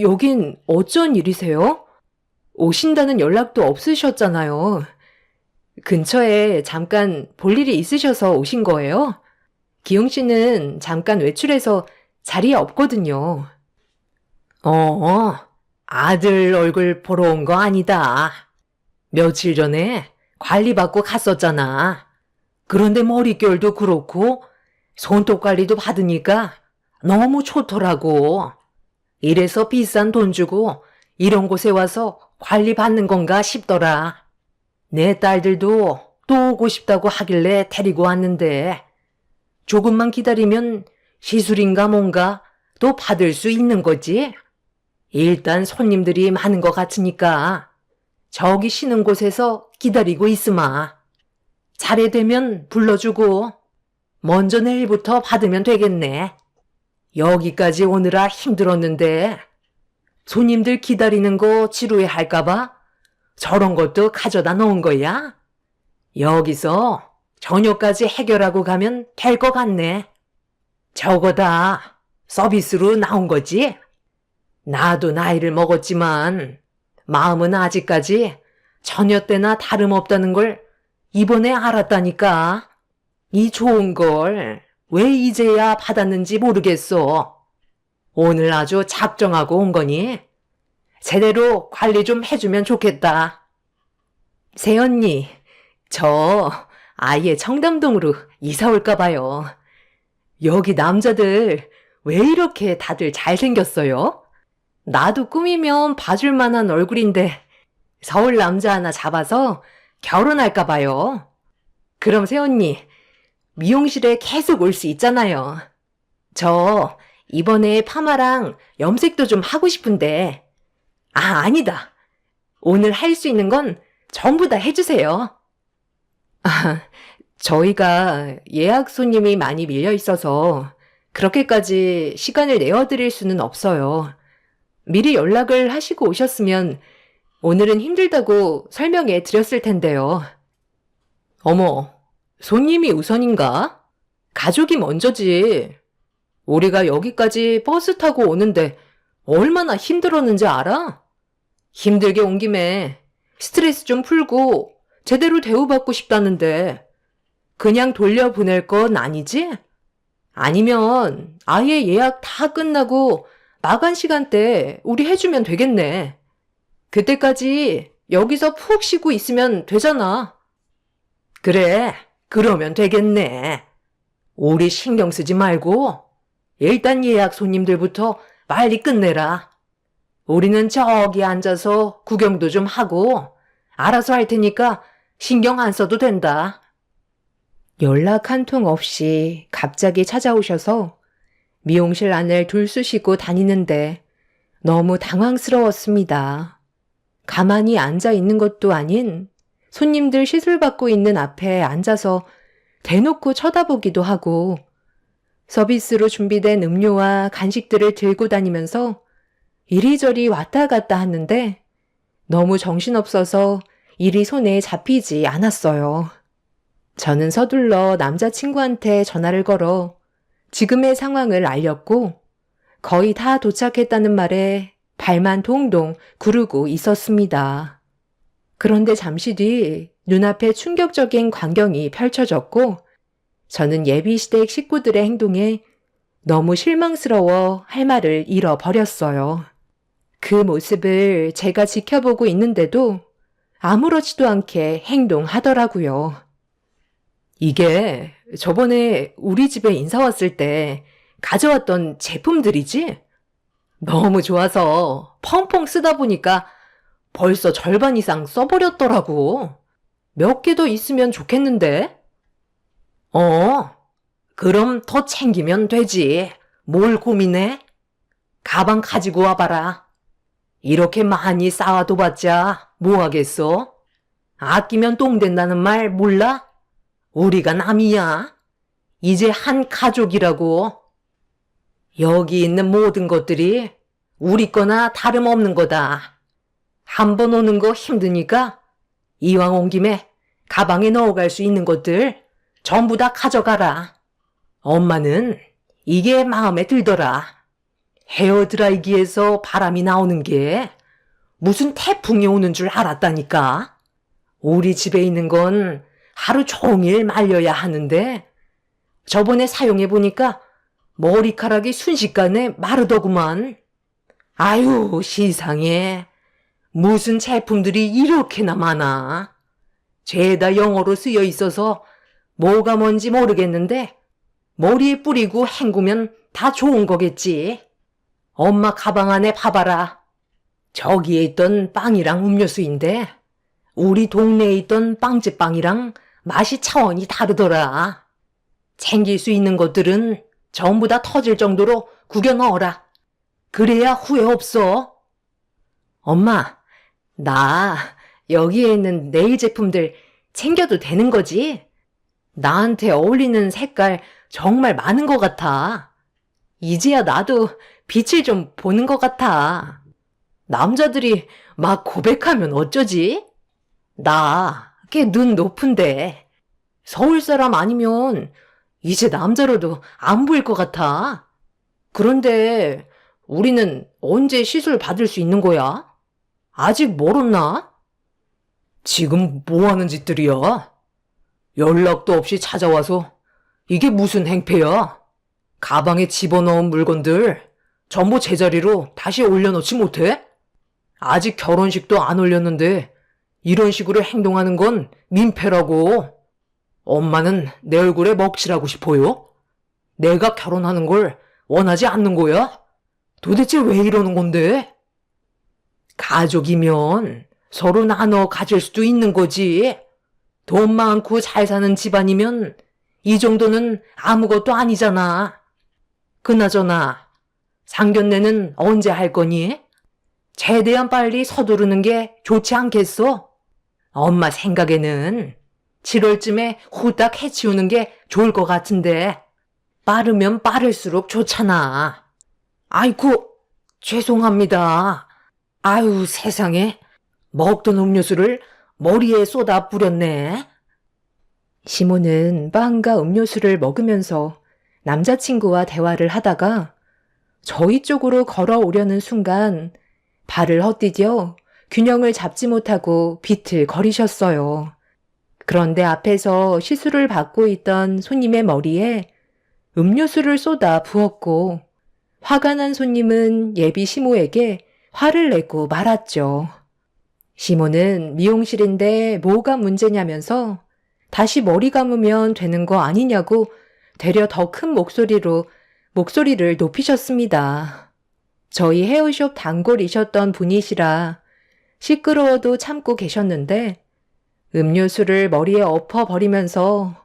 여긴 어쩐 일이세요? 오신다는 연락도 없으셨잖아요. 근처에 잠깐 볼 일이 있으셔서 오신 거예요? 기용 씨는 잠깐 외출해서 자리에 없거든요. 아들 얼굴 보러 온 거 아니다. 며칠 전에 관리받고 갔었잖아. 그런데 머릿결도 그렇고 손톱 관리도 받으니까 너무 좋더라고. 이래서 비싼 돈 주고 이런 곳에 와서 관리 받는 건가 싶더라. 내 딸들도 또 오고 싶다고 하길래 데리고 왔는데 조금만 기다리면 시술인가 뭔가 또 받을 수 있는 거지. 일단 손님들이 많은 것 같으니까 저기 쉬는 곳에서 기다리고 있으마. 차례되면 불러주고 먼저 내일부터 받으면 되겠네. 여기까지 오느라 힘들었는데 손님들 기다리는 거 지루해 할까봐 저런 것도 가져다 놓은 거야. 여기서 저녁까지 해결하고 가면 될 것 같네. 저거 다 서비스로 나온 거지? 나도 나이를 먹었지만 마음은 아직까지 처녀 때나 다름없다는 걸 이번에 알았다니까. 이 좋은 걸 왜 이제야 받았는지 모르겠어. 오늘 아주 작정하고 온 거니? 제대로 관리 좀 해주면 좋겠다. 새언니, 저 아예 청담동으로 이사 올까 봐요. 여기 남자들 왜 이렇게 다들 잘생겼어요? 나도 꾸미면 봐줄 만한 얼굴인데 서울 남자 하나 잡아서 결혼할까 봐요. 그럼 새언니, 미용실에 계속 올 수 있잖아요. 저 이번에 파마랑 염색도 좀 하고 싶은데, 아니다. 오늘 할 수 있는 건 전부 다 해주세요. 저희가 예약 손님이 많이 밀려 있어서 그렇게까지 시간을 내어드릴 수는 없어요. 미리 연락을 하시고 오셨으면 오늘은 힘들다고 설명해 드렸을 텐데요. 어머, 손님이 우선인가? 가족이 먼저지. 우리가 여기까지 버스 타고 오는데 얼마나 힘들었는지 알아? 힘들게 온 김에 스트레스 좀 풀고 제대로 대우받고 싶다는데 그냥 돌려보낼 건 아니지? 아니면 아예 예약 다 끝나고 마감 시간대 우리 해주면 되겠네. 그때까지 여기서 푹 쉬고 있으면 되잖아. 그래, 그러면 되겠네. 우리 신경 쓰지 말고 일단 예약 손님들부터 빨리 끝내라. 우리는 저기 앉아서 구경도 좀 하고 알아서 할 테니까 신경 안 써도 된다. 연락 한 통 없이 갑자기 찾아오셔서 미용실 안을 들쑤시고 다니는데 너무 당황스러웠습니다. 가만히 앉아 있는 것도 아닌 손님들 시술받고 있는 앞에 앉아서 대놓고 쳐다보기도 하고 서비스로 준비된 음료와 간식들을 들고 다니면서 이리저리 왔다 갔다 하는데 너무 정신없어서 일이 손에 잡히지 않았어요. 저는 서둘러 남자친구한테 전화를 걸어 지금의 상황을 알렸고 거의 다 도착했다는 말에 발만 동동 구르고 있었습니다. 그런데 잠시 뒤 눈앞에 충격적인 광경이 펼쳐졌고 저는 예비시댁 식구들의 행동에 너무 실망스러워 할 말을 잃어버렸어요. 그 모습을 제가 지켜보고 있는데도 아무렇지도 않게 행동하더라고요. 이게 저번에 우리 집에 인사 왔을 때 가져왔던 제품들이지? 너무 좋아서 펑펑 쓰다 보니까 벌써 절반 이상 써버렸더라고. 몇 개 더 있으면 좋겠는데? 그럼 더 챙기면 되지. 뭘 고민해? 가방 가지고 와봐라. 이렇게 많이 쌓아둬봤자 뭐 하겠어? 아끼면 똥 된다는 말 몰라? 우리가 남이야. 이제 한 가족이라고. 여기 있는 모든 것들이 우리 거나 다름없는 거다. 한 번 오는 거 힘드니까 이왕 온 김에 가방에 넣어갈 수 있는 것들 전부 다 가져가라. 엄마는 이게 마음에 들더라. 헤어드라이기에서 바람이 나오는 게 무슨 태풍이 오는 줄 알았다니까. 우리 집에 있는 건 하루 종일 말려야 하는데 저번에 사용해보니까 머리카락이 순식간에 마르더구만. 아유, 시상해. 무슨 제품들이 이렇게나 많아. 죄다 영어로 쓰여 있어서 뭐가 뭔지 모르겠는데 머리에 뿌리고 헹구면 다 좋은 거겠지. 엄마 가방 안에 봐봐라. 저기에 있던 빵이랑 음료수인데 우리 동네에 있던 빵집빵이랑 맛이 차원이 다르더라. 챙길 수 있는 것들은 전부 다 터질 정도로 구겨 넣어라. 그래야 후회 없어. 엄마, 나 여기에 있는 네일 제품들 챙겨도 되는 거지? 나한테 어울리는 색깔 정말 많은 것 같아. 이제야 나도 빛을 좀 보는 것 같아. 남자들이 막 고백하면 어쩌지? 나 꽤 눈 높은데 서울 사람 아니면 이제 남자로도 안 보일 것 같아. 그런데 우리는 언제 시술 받을 수 있는 거야? 아직 멀었나? 지금 뭐 하는 짓들이야? 연락도 없이 찾아와서 이게 무슨 행패야? 가방에 집어넣은 물건들 전부 제자리로 다시 올려놓지 못해? 아직 결혼식도 안 올렸는데 이런 식으로 행동하는 건 민폐라고. 엄마는 내 얼굴에 먹칠하고 싶어요? 내가 결혼하는 걸 원하지 않는 거야? 도대체 왜 이러는 건데? 가족이면 서로 나눠 가질 수도 있는 거지. 돈 많고 잘 사는 집안이면 이 정도는 아무것도 아니잖아. 그나저나 상견례는 언제 할 거니? 최대한 빨리 서두르는 게 좋지 않겠어? 엄마 생각에는 7월쯤에 후딱 해치우는 게 좋을 것 같은데 빠르면 빠를수록 좋잖아. 아이고, 죄송합니다. 아유, 세상에. 먹던 음료수를 머리에 쏟아 뿌렸네. 시모는 빵과 음료수를 먹으면서 남자친구와 대화를 하다가 저희 쪽으로 걸어오려는 순간 발을 헛디뎌 균형을 잡지 못하고 비틀거리셨어요. 그런데 앞에서 시술을 받고 있던 손님의 머리에 음료수를 쏟아 부었고 화가 난 손님은 예비 시모에게 화를 내고 말았죠. 시모는 미용실인데 뭐가 문제냐면서 다시 머리 감으면 되는 거 아니냐고 되려 더 큰 목소리로 목소리를 높이셨습니다. 저희 헤어숍 단골이셨던 분이시라 시끄러워도 참고 계셨는데 음료수를 머리에 엎어버리면서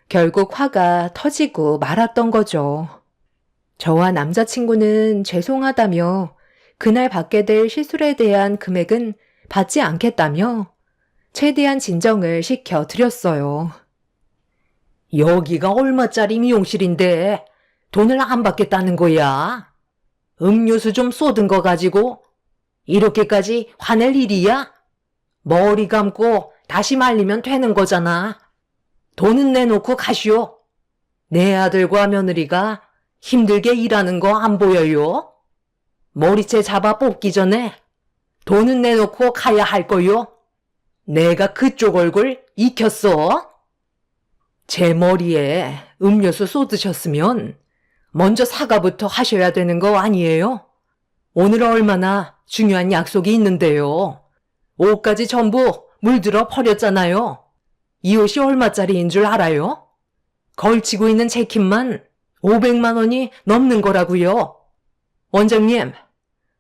결국 화가 터지고 말았던 거죠. 저와 남자친구는 죄송하다며 그날 받게 될 시술에 대한 금액은 받지 않겠다며 최대한 진정을 시켜드렸어요. 여기가 얼마짜리 미용실인데 돈을 안 받겠다는 거야? 음료수 좀 쏟은 거 가지고 이렇게까지 화낼 일이야? 머리 감고 다시 말리면 되는 거잖아. 돈은 내놓고 가시오. 내 아들과 며느리가 힘들게 일하는 거 안 보여요? 머리채 잡아 뽑기 전에 돈은 내놓고 가야 할 거요. 내가 그쪽 얼굴 익혔어. 제 머리에 음료수 쏟으셨으면 먼저 사과부터 하셔야 되는 거 아니에요? 오늘 얼마나 중요한 약속이 있는데요. 옷까지 전부 물들어 버렸잖아요. 이 옷이 얼마짜리인 줄 알아요? 걸치고 있는 재킷만 500만 원이 넘는 거라고요. 원장님,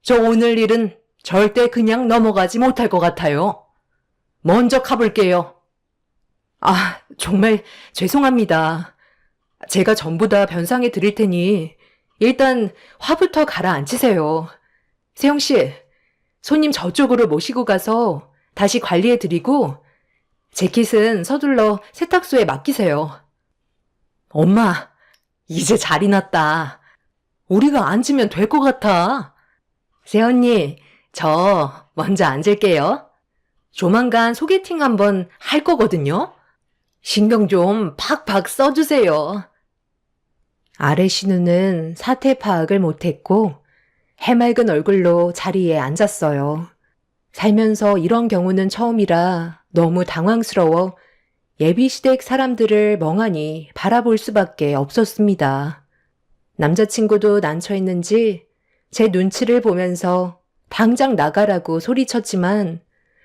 저 오늘 일은 절대 그냥 넘어가지 못할 것 같아요. 먼저 가볼게요. 아, 정말 죄송합니다. 제가 전부 다 변상해 드릴 테니 일단 화부터 가라앉히세요. 세영 씨, 손님 저쪽으로 모시고 가서 다시 관리해 드리고 재킷은 서둘러 세탁소에 맡기세요. 엄마, 이제 잘이 났다. 우리가 앉으면 될 것 같아. 세언니, 저 먼저 앉을게요. 조만간 소개팅 한번 할 거거든요. 신경 좀 팍팍 써주세요. 아래 신우는 사태 파악을 못했고 해맑은 얼굴로 자리에 앉았어요. 살면서 이런 경우는 처음이라 너무 당황스러워 예비시댁 사람들을 멍하니 바라볼 수밖에 없었습니다. 남자친구도 난처했는지 제 눈치를 보면서 당장 나가라고 소리쳤지만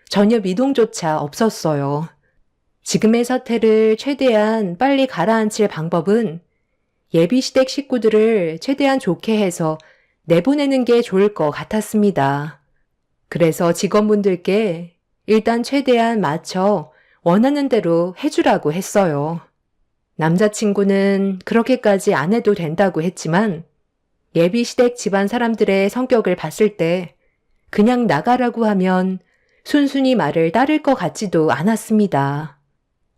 전혀 미동조차 없었어요. 지금의 사태를 최대한 빨리 가라앉힐 방법은 예비시댁 식구들을 최대한 좋게 해서 내보내는 게 좋을 것 같았습니다. 그래서 직원분들께 일단 최대한 맞춰 원하는 대로 해주라고 했어요. 남자친구는 그렇게까지 안 해도 된다고 했지만 예비시댁 집안 사람들의 성격을 봤을 때 그냥 나가라고 하면 순순히 말을 따를 것 같지도 않았습니다.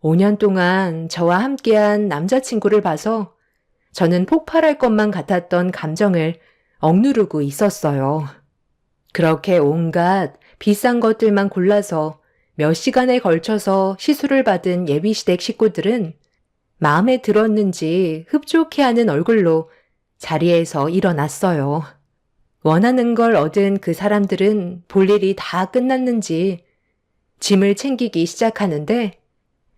5년 동안 저와 함께한 남자친구를 봐서 저는 폭발할 것만 같았던 감정을 억누르고 있었어요. 그렇게 온갖 비싼 것들만 골라서 몇 시간에 걸쳐서 시술을 받은 예비시댁 식구들은 마음에 들었는지 흡족해하는 얼굴로 자리에서 일어났어요. 원하는 걸 얻은 그 사람들은 볼 일이 다 끝났는지 짐을 챙기기 시작하는데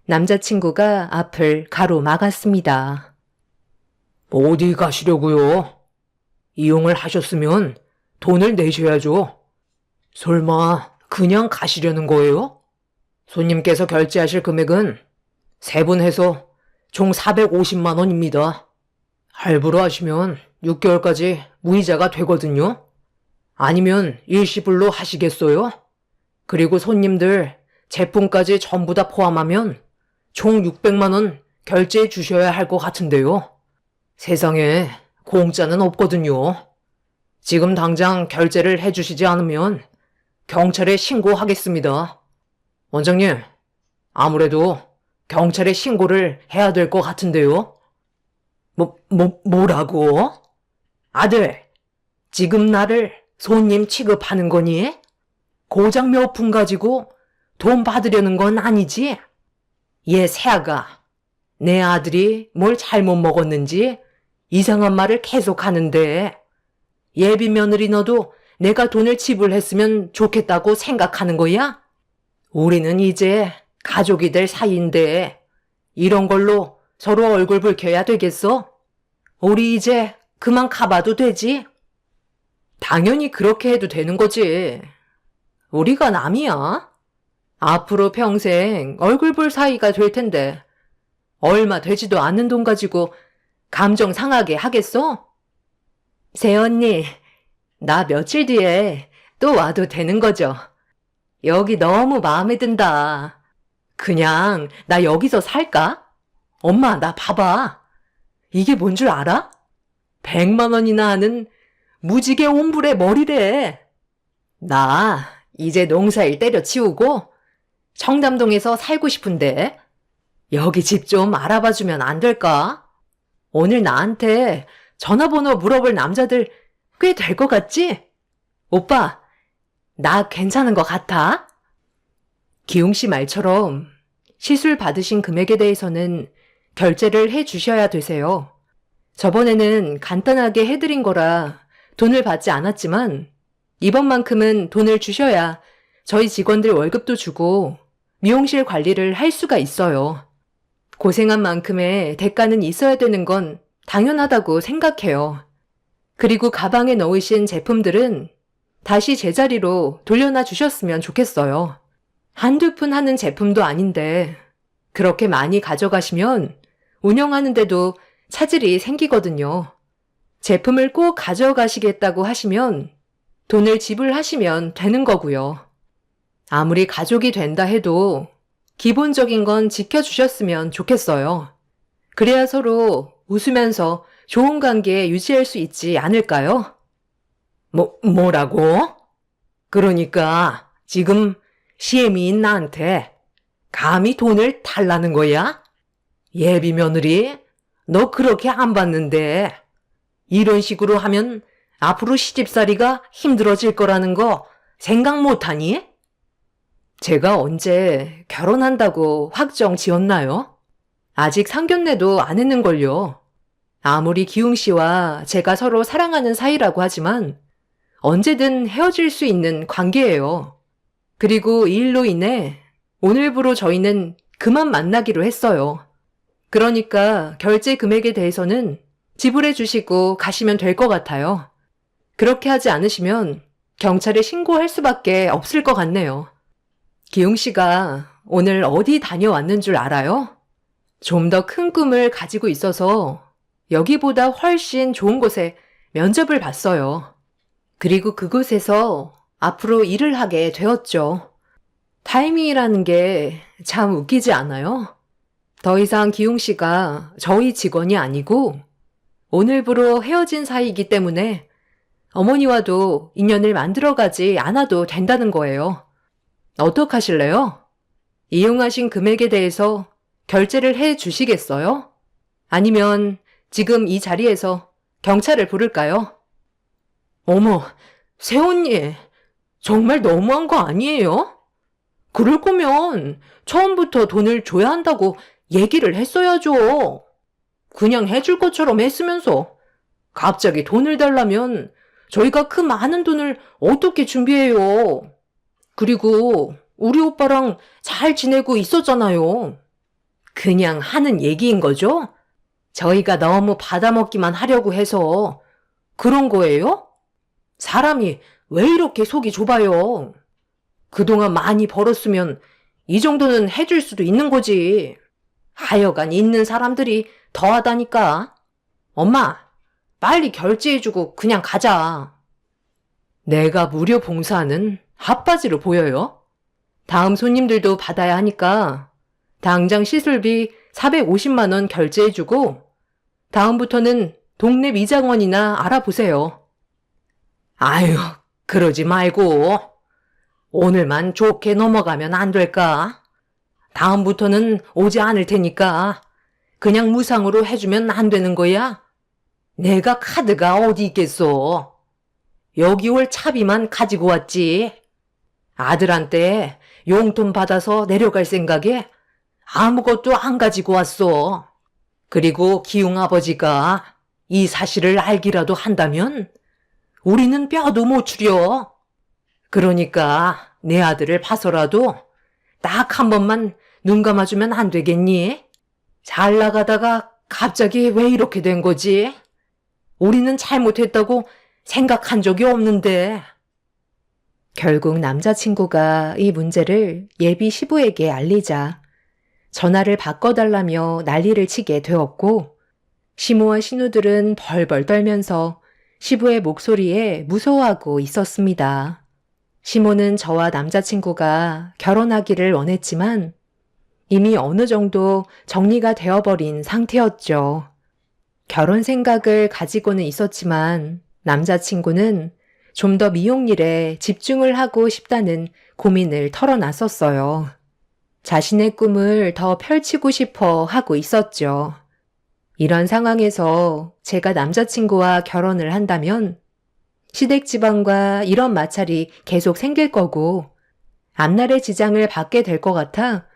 남자친구가 앞을 가로막았습니다. 어디 가시려고요? 이용을 하셨으면 돈을 내셔야죠. 설마 그냥 가시려는 거예요? 손님께서 결제하실 금액은 세 분 해서 총 450만 원입니다. 할부로 하시면 6개월까지 무이자가 되거든요. 아니면 일시불로 하시겠어요? 그리고 손님들 제품까지 전부 다 포함하면 총 600만 원 결제해 주셔야 할 것 같은데요. 세상에 공짜는 없거든요. 지금 당장 결제를 해주시지 않으면 경찰에 신고하겠습니다. 원장님, 아무래도 경찰에 신고를 해야 될 것 같은데요. 뭐라고? 아들, 지금 나를 손님 취급하는 거니? 고장 몇 푼 가지고 돈 받으려는 건 아니지? 얘 새아가, 내 아들이 뭘 잘못 먹었는지 이상한 말을 계속 하는데 예비 며느리 너도 내가 돈을 지불했으면 좋겠다고 생각하는 거야? 우리는 이제 가족이 될 사이인데 이런 걸로 서로 얼굴 붉혀야 되겠어? 우리 이제 그만 가봐도 되지? 당연히 그렇게 해도 되는 거지. 우리가 남이야? 앞으로 평생 얼굴 볼 사이가 될 텐데 얼마 되지도 않는 돈 가지고 감정 상하게 하겠어? 새언니, 나 며칠 뒤에 또 와도 되는 거죠? 여기 너무 마음에 든다. 그냥 나 여기서 살까? 엄마, 나 봐봐. 이게 뭔 줄 알아? 100만 원이나 하는 무지개 옴브레 머리래. 나 이제 농사일 때려치우고 청담동에서 살고 싶은데 여기 집 좀 알아봐주면 안 될까? 오늘 나한테 전화번호 물어볼 남자들 꽤 될 것 같지? 오빠, 나 괜찮은 것 같아? 기웅 씨 말처럼 시술 받으신 금액에 대해서는 결제를 해 주셔야 되세요. 저번에는 간단하게 해드린 거라 돈을 받지 않았지만 이번만큼은 돈을 주셔야 저희 직원들 월급도 주고 미용실 관리를 할 수가 있어요. 고생한 만큼의 대가는 있어야 되는 건 당연하다고 생각해요. 그리고 가방에 넣으신 제품들은 다시 제자리로 돌려놔 주셨으면 좋겠어요. 한두 푼 하는 제품도 아닌데 그렇게 많이 가져가시면 운영하는데도 차질이 생기거든요. 제품을 꼭 가져가시겠다고 하시면 돈을 지불하시면 되는 거고요. 아무리 가족이 된다 해도 기본적인 건 지켜주셨으면 좋겠어요. 그래야 서로 웃으면서 좋은 관계 유지할 수 있지 않을까요? 뭐라고? 그러니까 지금 시애미인 나한테 감히 돈을 달라는 거야? 예비 며느리, 너 그렇게 안 받는데 이런 식으로 하면 앞으로 시집살이가 힘들어질 거라는 거 생각 못하니? 제가 언제 결혼한다고 확정 지었나요? 아직 상견례도 안 했는걸요. 아무리 기웅 씨와 제가 서로 사랑하는 사이라고 하지만 언제든 헤어질 수 있는 관계예요. 그리고 이 일로 인해 오늘부로 저희는 그만 만나기로 했어요. 그러니까 결제 금액에 대해서는 지불해 주시고 가시면 될 것 같아요. 그렇게 하지 않으시면 경찰에 신고할 수밖에 없을 것 같네요. 기웅 씨가 오늘 어디 다녀왔는 줄 알아요? 좀 더 큰 꿈을 가지고 있어서 여기보다 훨씬 좋은 곳에 면접을 봤어요. 그리고 그곳에서 앞으로 일을 하게 되었죠. 타이밍이라는 게 참 웃기지 않아요? 더 이상 기웅 씨가 저희 직원이 아니고 오늘부로 헤어진 사이이기 때문에 어머니와도 인연을 만들어가지 않아도 된다는 거예요. 어떡하실래요? 이용하신 금액에 대해서 결제를 해 주시겠어요? 아니면 지금 이 자리에서 경찰을 부를까요? 어머, 새언니, 정말 너무한 거 아니에요? 그럴 거면 처음부터 돈을 줘야 한다고 얘기를 했어야죠. 그냥 해줄 것처럼 했으면서 갑자기 돈을 달라면 저희가 그 많은 돈을 어떻게 준비해요? 그리고 우리 오빠랑 잘 지내고 있었잖아요. 그냥 하는 얘기인 거죠? 저희가 너무 받아먹기만 하려고 해서 그런 거예요? 사람이 왜 이렇게 속이 좁아요? 그동안 많이 벌었으면 이 정도는 해줄 수도 있는 거지. 하여간 있는 사람들이 더하다니까. 엄마, 빨리 결제해주고 그냥 가자. 내가 무료 봉사하는 핫바지로 보여요? 다음 손님들도 받아야 하니까 당장 시술비 450만 원 결제해주고 다음부터는 동네 미장원이나 알아보세요. 아유, 그러지 말고 오늘만 좋게 넘어가면 안 될까? 다음부터는 오지 않을 테니까 그냥 무상으로 해주면 안 되는 거야? 내가 카드가 어디 있겠어? 여기 올 차비만 가지고 왔지. 아들한테 용돈 받아서 내려갈 생각에 아무것도 안 가지고 왔어. 그리고 기웅 아버지가 이 사실을 알기라도 한다면 우리는 뼈도 못 추려. 그러니까 내 아들을 봐서라도 딱 한 번만 눈 감아주면 안 되겠니? 잘 나가다가 갑자기 왜 이렇게 된 거지? 우리는 잘못했다고 생각한 적이 없는데. 결국 남자친구가 이 문제를 예비 시부에게 알리자 전화를 바꿔달라며 난리를 치게 되었고 시모와 신우들은 벌벌 떨면서 시부의 목소리에 무서워하고 있었습니다. 시모는 저와 남자친구가 결혼하기를 원했지만 이미 어느 정도 정리가 되어버린 상태였죠. 결혼 생각을 가지고는 있었지만 남자친구는 좀 더 미용 일에 집중을 하고 싶다는 고민을 털어놨었어요. 자신의 꿈을 더 펼치고 싶어 하고 있었죠. 이런 상황에서 제가 남자친구와 결혼을 한다면 시댁 집안과 이런 마찰이 계속 생길 거고 앞날의 지장을 받게 될 것 같아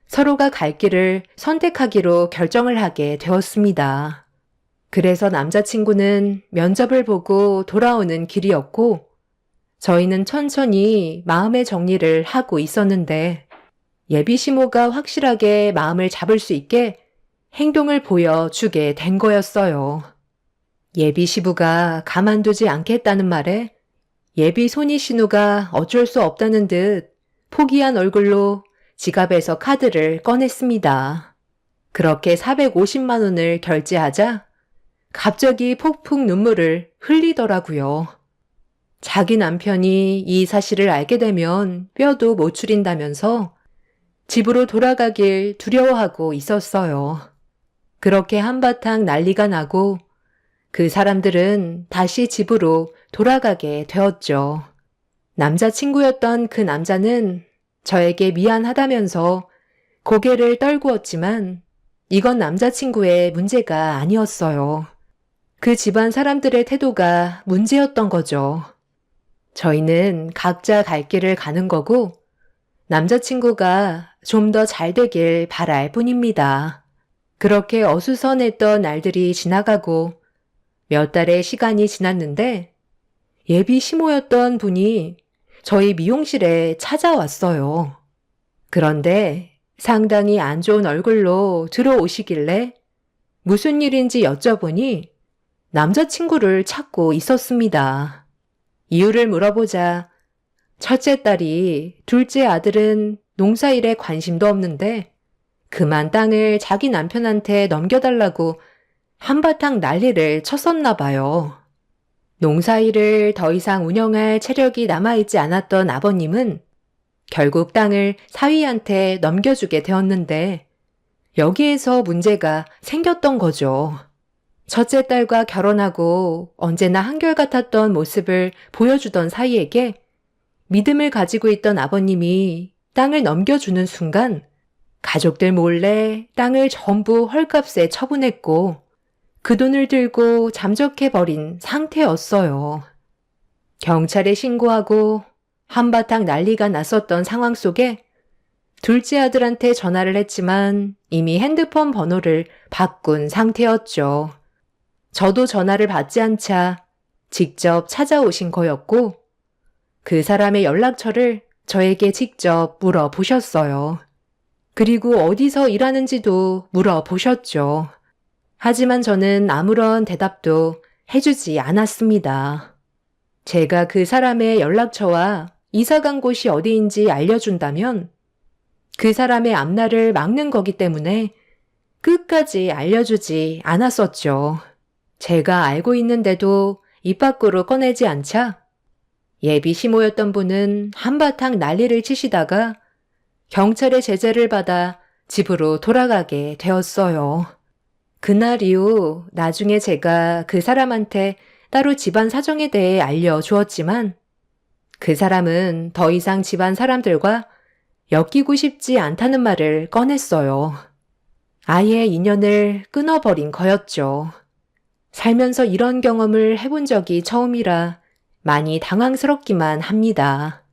서로가 갈 길을 선택하기로 결정을 하게 되었습니다. 그래서 남자친구는 면접을 보고 돌아오는 길이었고 저희는 천천히 마음의 정리를 하고 있었는데 예비 시모가 확실하게 마음을 잡을 수 있게 행동을 보여주게 된 거였어요. 예비 시부가 가만두지 않겠다는 말에 예비 손이 신우가 어쩔 수 없다는 듯 포기한 얼굴로 지갑에서 카드를 꺼냈습니다. 그렇게 450만 원을 결제하자 갑자기 폭풍 눈물을 흘리더라고요. 자기 남편이 이 사실을 알게 되면 뼈도 못 추린다면서 집으로 돌아가길 두려워하고 있었어요. 그렇게 한바탕 난리가 나고 그 사람들은 다시 집으로 돌아가게 되었죠. 남자친구였던 그 남자는 저에게 미안하다면서 고개를 떨구었지만 이건 남자친구의 문제가 아니었어요. 그 집안 사람들의 태도가 문제였던 거죠. 저희는 각자 갈 길을 가는 거고 남자친구가 좀 더 잘 되길 바랄 뿐입니다. 그렇게 어수선했던 날들이 지나가고 몇 달의 시간이 지났는데 예비 시모였던 분이 저희 미용실에 찾아왔어요. 그런데 상당히 안 좋은 얼굴로 들어오시길래 무슨 일인지 여쭤보니 남자친구를 찾고 있었습니다. 이유를 물어보자 첫째 딸이 둘째 아들은 농사일에 관심도 없는데 그만 땅을 자기 남편한테 넘겨달라고 한바탕 난리를 쳤었나 봐요. 농사일을 더 이상 운영할 체력이 남아있지 않았던 아버님은 결국 땅을 사위한테 넘겨주게 되었는데 여기에서 문제가 생겼던 거죠. 첫째 딸과 결혼하고 언제나 한결같았던 모습을 보여주던 사위에게 믿음을 가지고 있던 아버님이 땅을 넘겨주는 순간 가족들 몰래 땅을 전부 헐값에 처분했고 그 돈을 들고 잠적해버린 상태였어요. 경찰에 신고하고 한바탕 난리가 났었던 상황 속에 둘째 아들한테 전화를 했지만 이미 핸드폰 번호를 바꾼 상태였죠. 저도 전화를 받지 않자 직접 찾아오신 거였고 그 사람의 연락처를 저에게 직접 물어보셨어요. 그리고 어디서 일하는지도 물어보셨죠. 하지만 저는 아무런 대답도 해주지 않았습니다. 제가 그 사람의 연락처와 이사간 곳이 어디인지 알려준다면 그 사람의 앞날을 막는 거기 때문에 끝까지 알려주지 않았었죠. 제가 알고 있는데도 입 밖으로 꺼내지 않자 예비 시모였던 분은 한바탕 난리를 치시다가 경찰의 제재를 받아 집으로 돌아가게 되었어요. 그날 이후 나중에 제가 그 사람한테 따로 집안 사정에 대해 알려주었지만 그 사람은 더 이상 집안 사람들과 엮이고 싶지 않다는 말을 꺼냈어요. 아예 인연을 끊어버린 거였죠. 살면서 이런 경험을 해본 적이 처음이라 많이 당황스럽기만 합니다.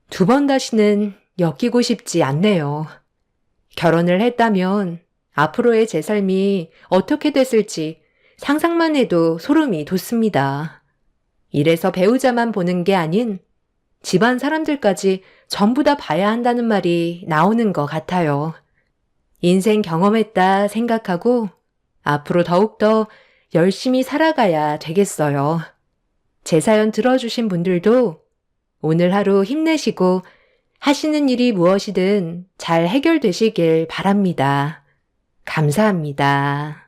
2번 다시는 엮이고 싶지 않네요. 결혼을 했다면 앞으로의 제 삶이 어떻게 됐을지 상상만 해도 소름이 돋습니다. 이래서 배우자만 보는 게 아닌 집안 사람들까지 전부 다 봐야 한다는 말이 나오는 것 같아요. 인생 경험했다 생각하고 앞으로 더욱더 열심히 살아가야 되겠어요. 제 사연 들어주신 분들도 오늘 하루 힘내시고 하시는 일이 무엇이든 잘 해결되시길 바랍니다. 감사합니다.